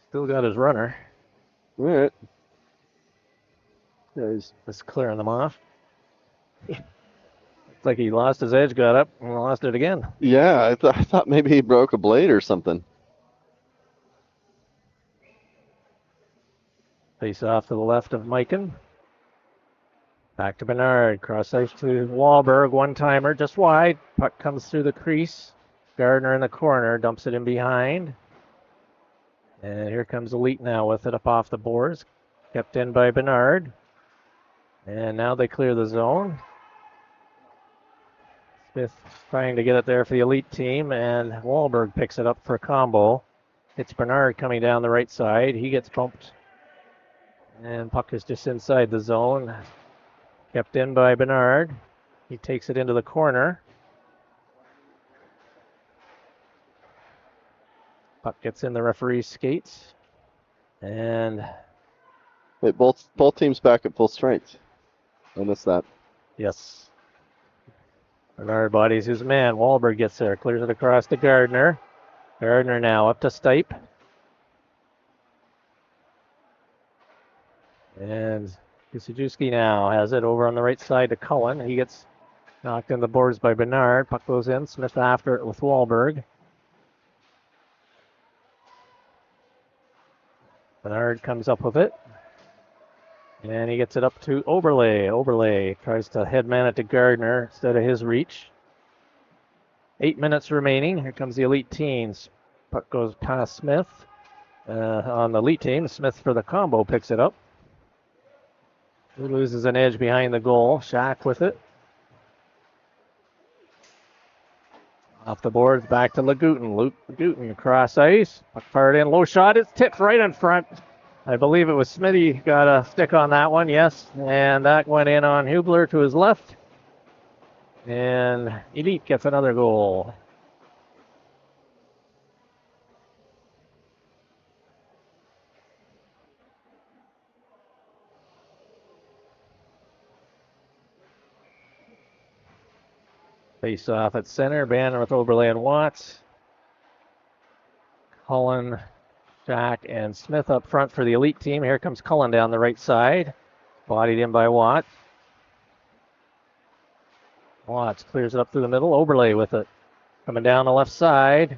Still got his runner. All right. Yeah, he's Just clearing them off. It's like he lost his edge, got up, and lost it again. Yeah, I thought maybe he broke a blade or something. Face off to the left of Mikan. Back to Bernard. Cross ice to Wahlberg. One-timer just wide. Puck comes through the crease. Gardner in the corner. Dumps it in behind. And here comes Elite now with it up off the boards. Kept in by Bernard. And now they clear the zone. Smith trying to get it there for the Elite team. And Wahlberg picks it up for a combo. It's Bernard coming down the right side. He gets bumped. And puck is just inside the zone. Kept in by Bernard. He takes it into the corner. Puck gets in the referee's skates. And Wait, both teams back at full strength. I missed that. yes. Bernard bodies his man. Wahlberg gets there. Clears it across to Gardner. Gardner now up to Stipe. And Kusijewski now has it over on the right side to Cullen. He gets knocked in the boards by Bernard. Puck goes in. Smith after it with Wahlberg. Bernard comes up with it. And he gets it up to Oberle. Oberle tries to headman it to Gardner instead of his reach. 8 minutes remaining. Here comes the Elite teams. Puck goes past Smith. On the Elite team, Smith for the combo picks it up. He loses an edge behind the goal. Shack with it. Off the boards, back to Lagutin. Lagutin across ice. Puck fired in, low shot. It's tipped right in front. I believe it was Smitty got a stick on that one, yes. And that went in on Hubler to his left. And Elite gets another goal. Face off at center. Banner with Oberle and Watts. Cullen, Shack, and Smith up front for the Elite team. Here comes Cullen down the right side. Bodied in by Watts. Watts clears it up through the middle. Oberle with it. Coming down the left side.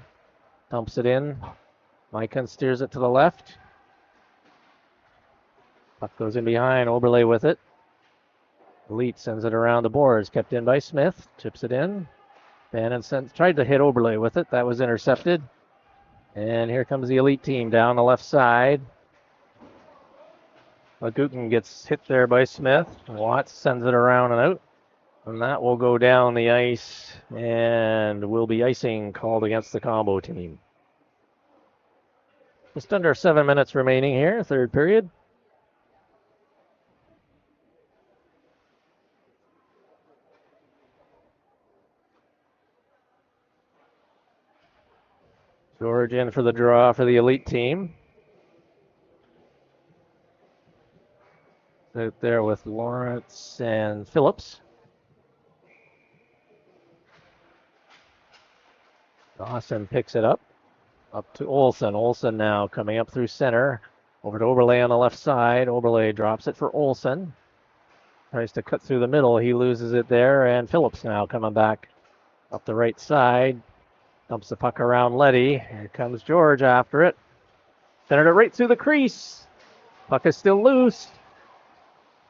Dumps it in. Mikan steers it to the left. Puck goes in behind. Oberle with it. Elite sends it around the boards. Kept in by Smith. Chips it in. Bannon tried to hit Oberle with it. That was intercepted. And here comes the Elite team down the left side. Lagutin gets hit there by Smith. Watts sends it around and out. And that will go down the ice and will be icing called against the combo team. Just under 7 minutes remaining here, third period. George in for the draw for the Elite team. Out there with Lawrence and Phillips. Dawson picks it up to Olsen. Olsen now coming up through center. Over to Oberle on the left side. Oberle drops it for Olsen. Tries to cut through the middle. He loses it there. And Phillips now coming back up the right side. Dumps the puck around Letty. Here comes George after it. Centered it right through the crease. Puck is still loose.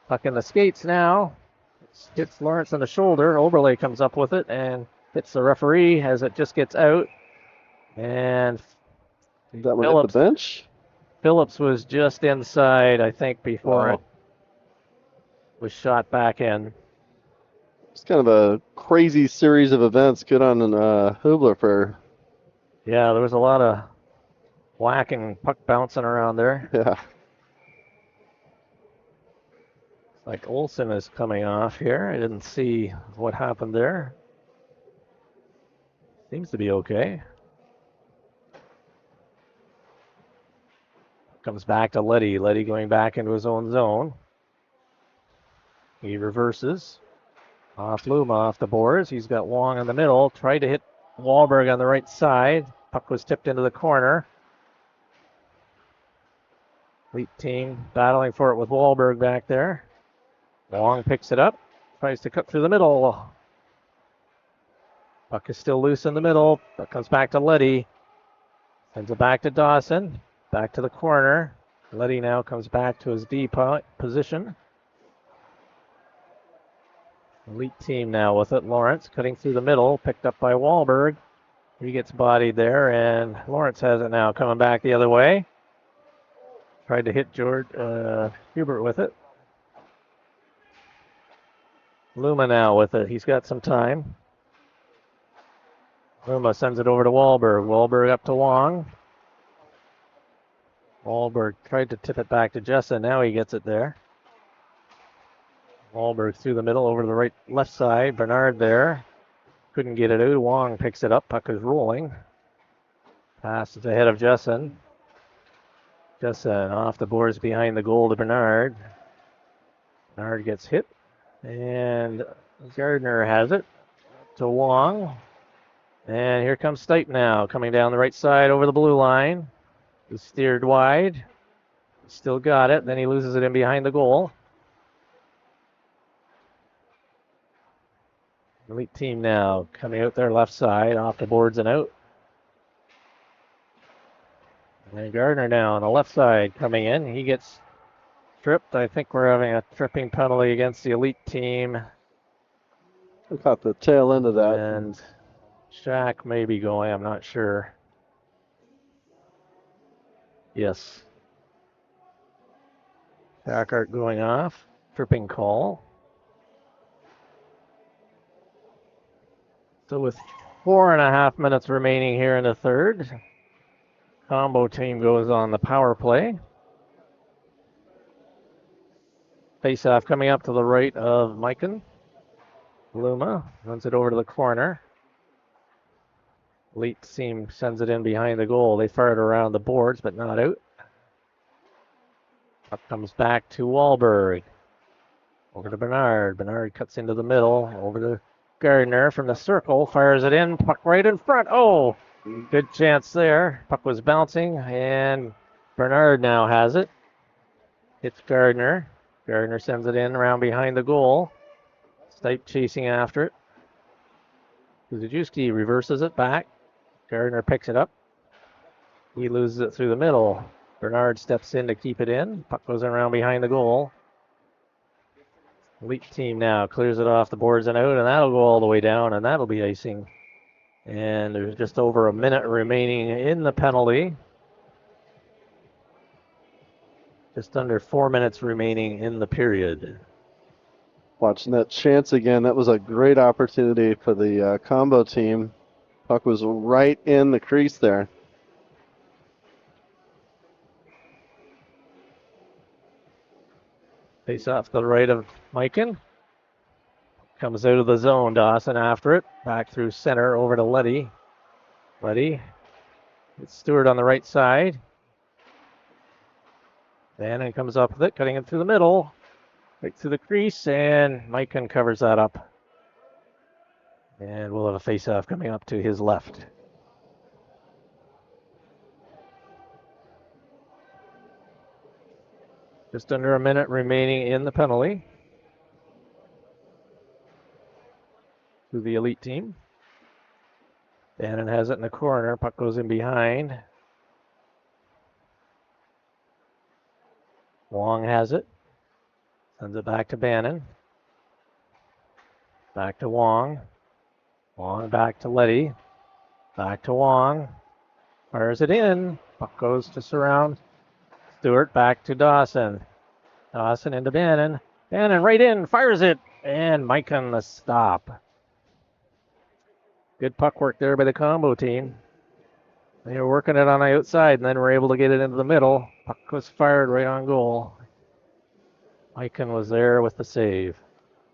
Puck in the skates now. Hits Lawrence on the shoulder. Oberle comes up with it and hits the referee as it just gets out. And That one hit the bench? Phillips was just inside, I think, before it was shot back in. It's kind of a crazy series of events. Good on Hubler for. Yeah, there was a lot of whacking, puck bouncing around there. Yeah. Like Olsen is coming off here. I didn't see what happened there. Seems to be okay. Comes back to Letty. Letty going back into his own zone. He reverses. Off Luma, off the boards. He's got Wong in the middle. Tried to hit Wahlberg on the right side. Puck was tipped into the corner. Elite team battling for it with Wahlberg back there. Wong picks it up. Tries to cut through the middle. Puck is still loose in the middle. Puck comes back to Letty. Sends it back to Dawson. Back to the corner. Letty now comes back to his D position. Elite team now with it. Lawrence cutting through the middle. Picked up by Wahlberg. He gets bodied there, and Lawrence has it now coming back the other way. Tried to hit George Hubert with it. Luma now with it. He's got some time. Luma sends it over to Wahlberg. Wahlberg up to Wong. Wahlberg tried to tip it back to Jessen. Now he gets it there. Wahlberg through the middle over to the left side. Bernard there. Couldn't get it out. Wong picks it up. Puck is rolling. Passes ahead of Jessen. Jessen off the boards behind the goal to Bernard. Bernard gets hit. And Gardner has it to Wong. And here comes Stipe now, coming down the right side over the blue line. He's steered wide. Still got it. Then he loses it in behind the goal. Elite team now coming out their left side, off the boards and out. And Gardner now on the left side coming in. He gets tripped. I think we're having a tripping penalty against the Elite team. I caught the tail end of that. And Shack may be going, I'm not sure. Yes. Shackart going off. Tripping call. So with 4.5 minutes remaining here in the third, combo team goes on the power play. Face-off coming up to the right of Mikan. Luma runs it over to the corner. Elite team sends it in behind the goal. They fire it around the boards, but not out. Up comes back to Wahlberg. Over to Bernard. Bernard cuts into the middle. Over to Gardner from the circle. Fires it in. Puck right in front. Oh, good chance there. Puck was bouncing, and Bernard now has it. Hits Gardner. Gardner sends it in around behind the goal. Stipe chasing after it. Kuzujuski reverses it back. Gardner picks it up. He loses it through the middle. Bernard steps in to keep it in. Puck goes around behind the goal. Elite team now clears it off the boards and out, and that'll go all the way down, and that'll be icing. And there's just over a minute remaining in the penalty. Just under 4 minutes remaining in the period. Watching that chance again, that was a great opportunity for the combo team. Puck was right in the crease there. Face off to the right of Mikan. Comes out of the zone. Dawson after it. Back through center over to Letty. Letty. It's Stewart on the right side. Bannon comes up with it, cutting it through the middle. Right through the crease, and Mikan covers that up. And we'll have a face-off coming up to his left. Just under a minute remaining in the penalty. To the Elite team. Bannon has it in the corner. Puck goes in behind. Wong has it. Sends it back to Bannon. Back to Wong. Wong back to Letty. Back to Wong. Fires it in. Puck goes to surround. Stewart back to Dawson. Dawson into Bannon. Bannon right in. Fires it. And Mikan the stop. Good puck work there by the combo team. They were working it on the outside and then were able to get it into the middle. Puck was fired right on goal. Mikan was there with the save.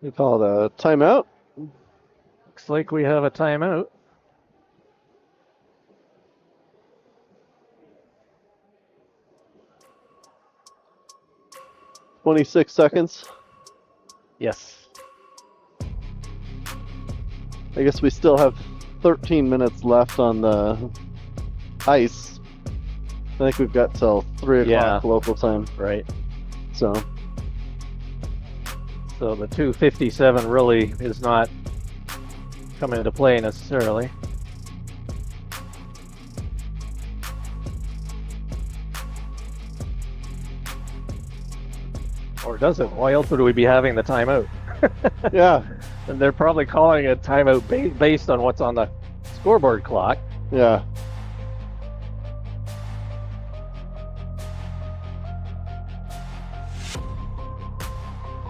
You call it a timeout? Looks like we have a timeout. "26 seconds. Yes. I guess we still have 13 minutes left on the ice. I think we've got till 3 o'clock local time. Right. So the 2:57 really is not coming into play necessarily. Or does it? Why else would we be having the timeout? yeah, And they're probably calling a timeout based on what's on the scoreboard clock. yeah.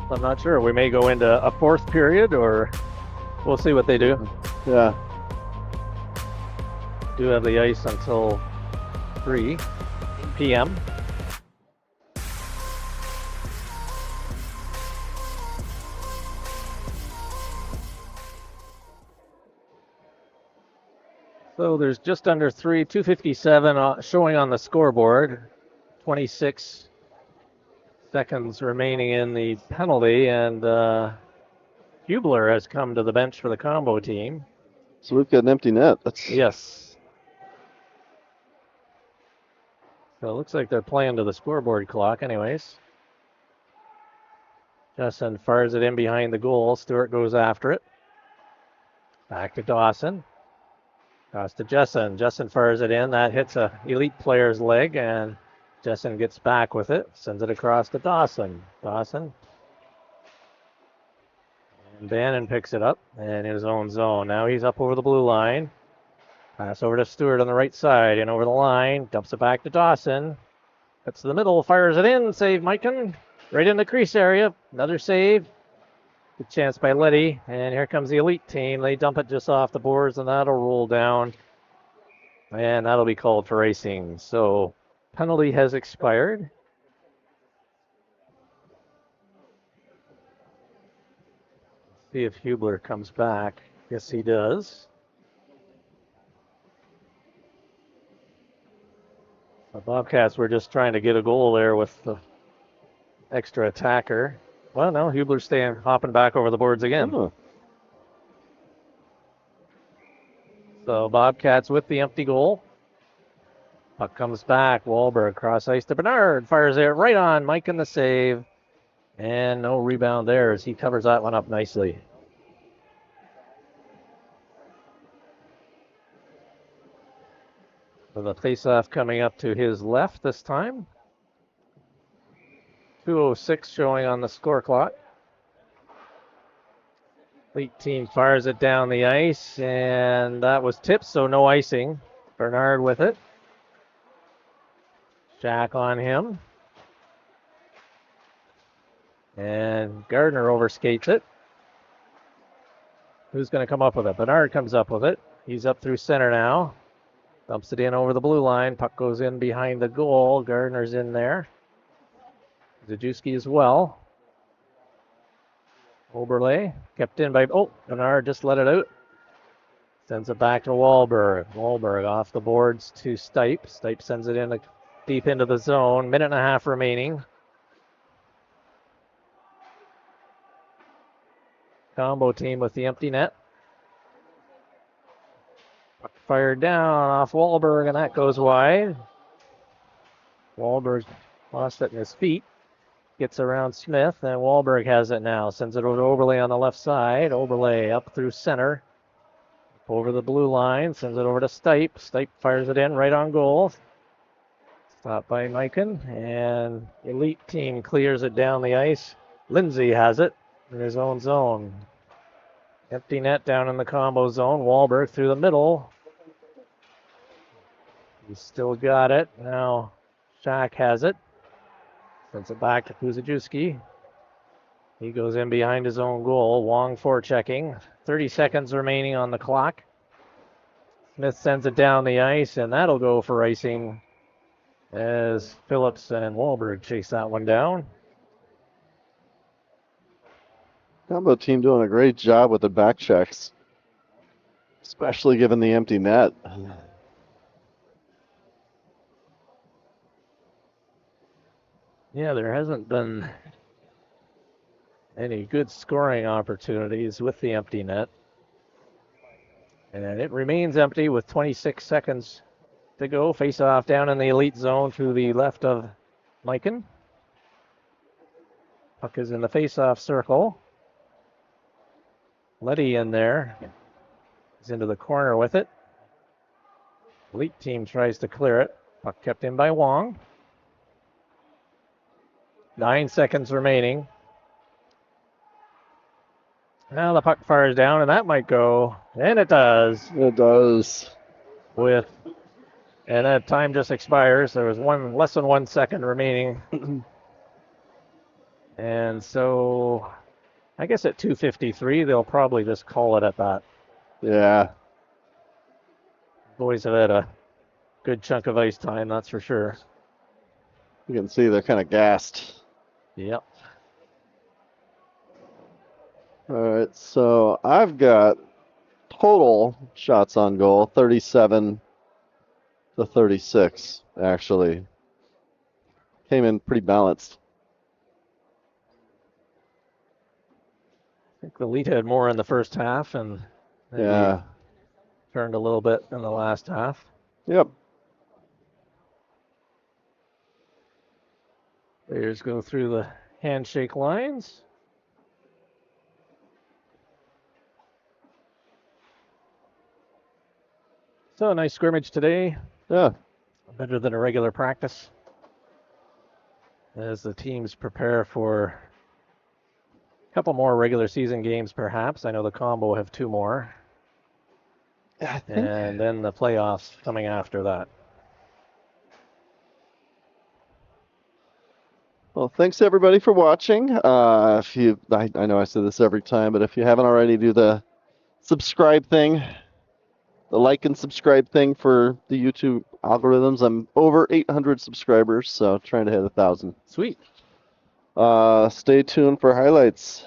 I'm not sure. We may go into a fourth period, or we'll see what they do. Yeah. Do have the ice until 3 p.m. So there's just under 2:57 showing on the scoreboard. 26 seconds remaining in the penalty, and Hubler has come to the bench for the combo team. So we've got an empty net. That's Yes. So it looks like they're playing to the scoreboard clock anyways. Justin fires it in behind the goal. Stewart goes after it. Back to Dawson. Toss to Jessen. Jessen fires it in. That hits a Elite player's leg, and Jessen gets back with it. Sends it across to Dawson. Dawson. And Bannon picks it up in his own zone. Now he's up over the blue line. Pass over to Stewart on the right side and over the line. Dumps it back to Dawson. Cuts to the middle. Fires it in. Save Mikan. Right in the crease area. Another save. Good chance by Letty. And here comes the Elite team. They dump it just off the boards, and that'll roll down. And that'll be called for icing. So penalty has expired. See if Hubler comes back. Yes, he does. The Bobcats were just trying to get a goal there with the extra attacker. Well, no, Hubler's hopping back over the boards again. Oh. So Bobcats with the empty goal. Puck comes back. Wahlberg cross ice to Bernard. Fires it right on. Mike in the save. And no rebound there as he covers that one up nicely. So the faceoff coming up to his left this time. 2:06 showing on the score clock. Elite team fires it down the ice, and that was tipped, so no icing. Bernard with it. Shack on him. And Gardner overskates it. Who's going to come up with it? Bernard comes up with it. He's up through center now. Dumps it in over the blue line. Puck goes in behind the goal. Gardner's in there. Zajewski as well. Oberle kept in by... Oh, Bernard just let it out. Sends it back to Wahlberg. Wahlberg off the boards to Stipe. Stipe sends it in deep into the zone. Minute and a half remaining. Combo team with the empty net. Puck fired down off Wahlberg, and that goes wide. Wahlberg lost it in his feet. Gets around Smith, and Wahlberg has it now. Sends it over to Oberle on the left side. Oberle up through center. Over the blue line. Sends it over to Stipe. Stipe fires it in right on goal. Stopped by Mikan, and Elite team clears it down the ice. Lindsay has it in his own zone. Empty net down in the combo zone. Wahlberg through the middle. He's still got it. Now Shack has it. Sends it back to Kuzajewski. He goes in behind his own goal. Wong forechecking. 30 seconds remaining on the clock. Smith sends it down the ice, and that'll go for icing as Phillips and Wahlberg chase that one down. Combo team doing a great job with the back checks, especially given the empty net. Yeah, there hasn't been any good scoring opportunities with the empty net. And it remains empty with 26 seconds to go. Face off down in the Elite zone to the left of Mikan. Puck is in the face-off circle. Letty in there. He's into the corner with it. Elite team tries to clear it. Puck kept in by Wong. 9 seconds remaining. Now the puck fires down, and that might go. And it does. It does. And that time just expires. There was less than 1 second remaining. And so I guess at 2:53, they'll probably just call it at that. Yeah. Boys have had a good chunk of ice time, that's for sure. You can see they're kind of gassed. Yep. All right, so I've got total shots on goal, 37 to 36, actually. Came in pretty balanced. I think the lead had more in the first half and maybe Yeah. turned a little bit in the last half. Yep. Players go through the handshake lines. So a nice scrimmage today. Yeah. Better than a regular practice. As the teams prepare for a couple more regular season games, perhaps. I know the combo have 2 more. I think. And then the playoffs coming after that. Well, thanks everybody for watching. I know I say this every time, but if you haven't already, do the subscribe thing, the like and subscribe thing for the YouTube algorithms. I'm over 800 subscribers, so trying to hit 1,000. Sweet. Stay tuned for highlights.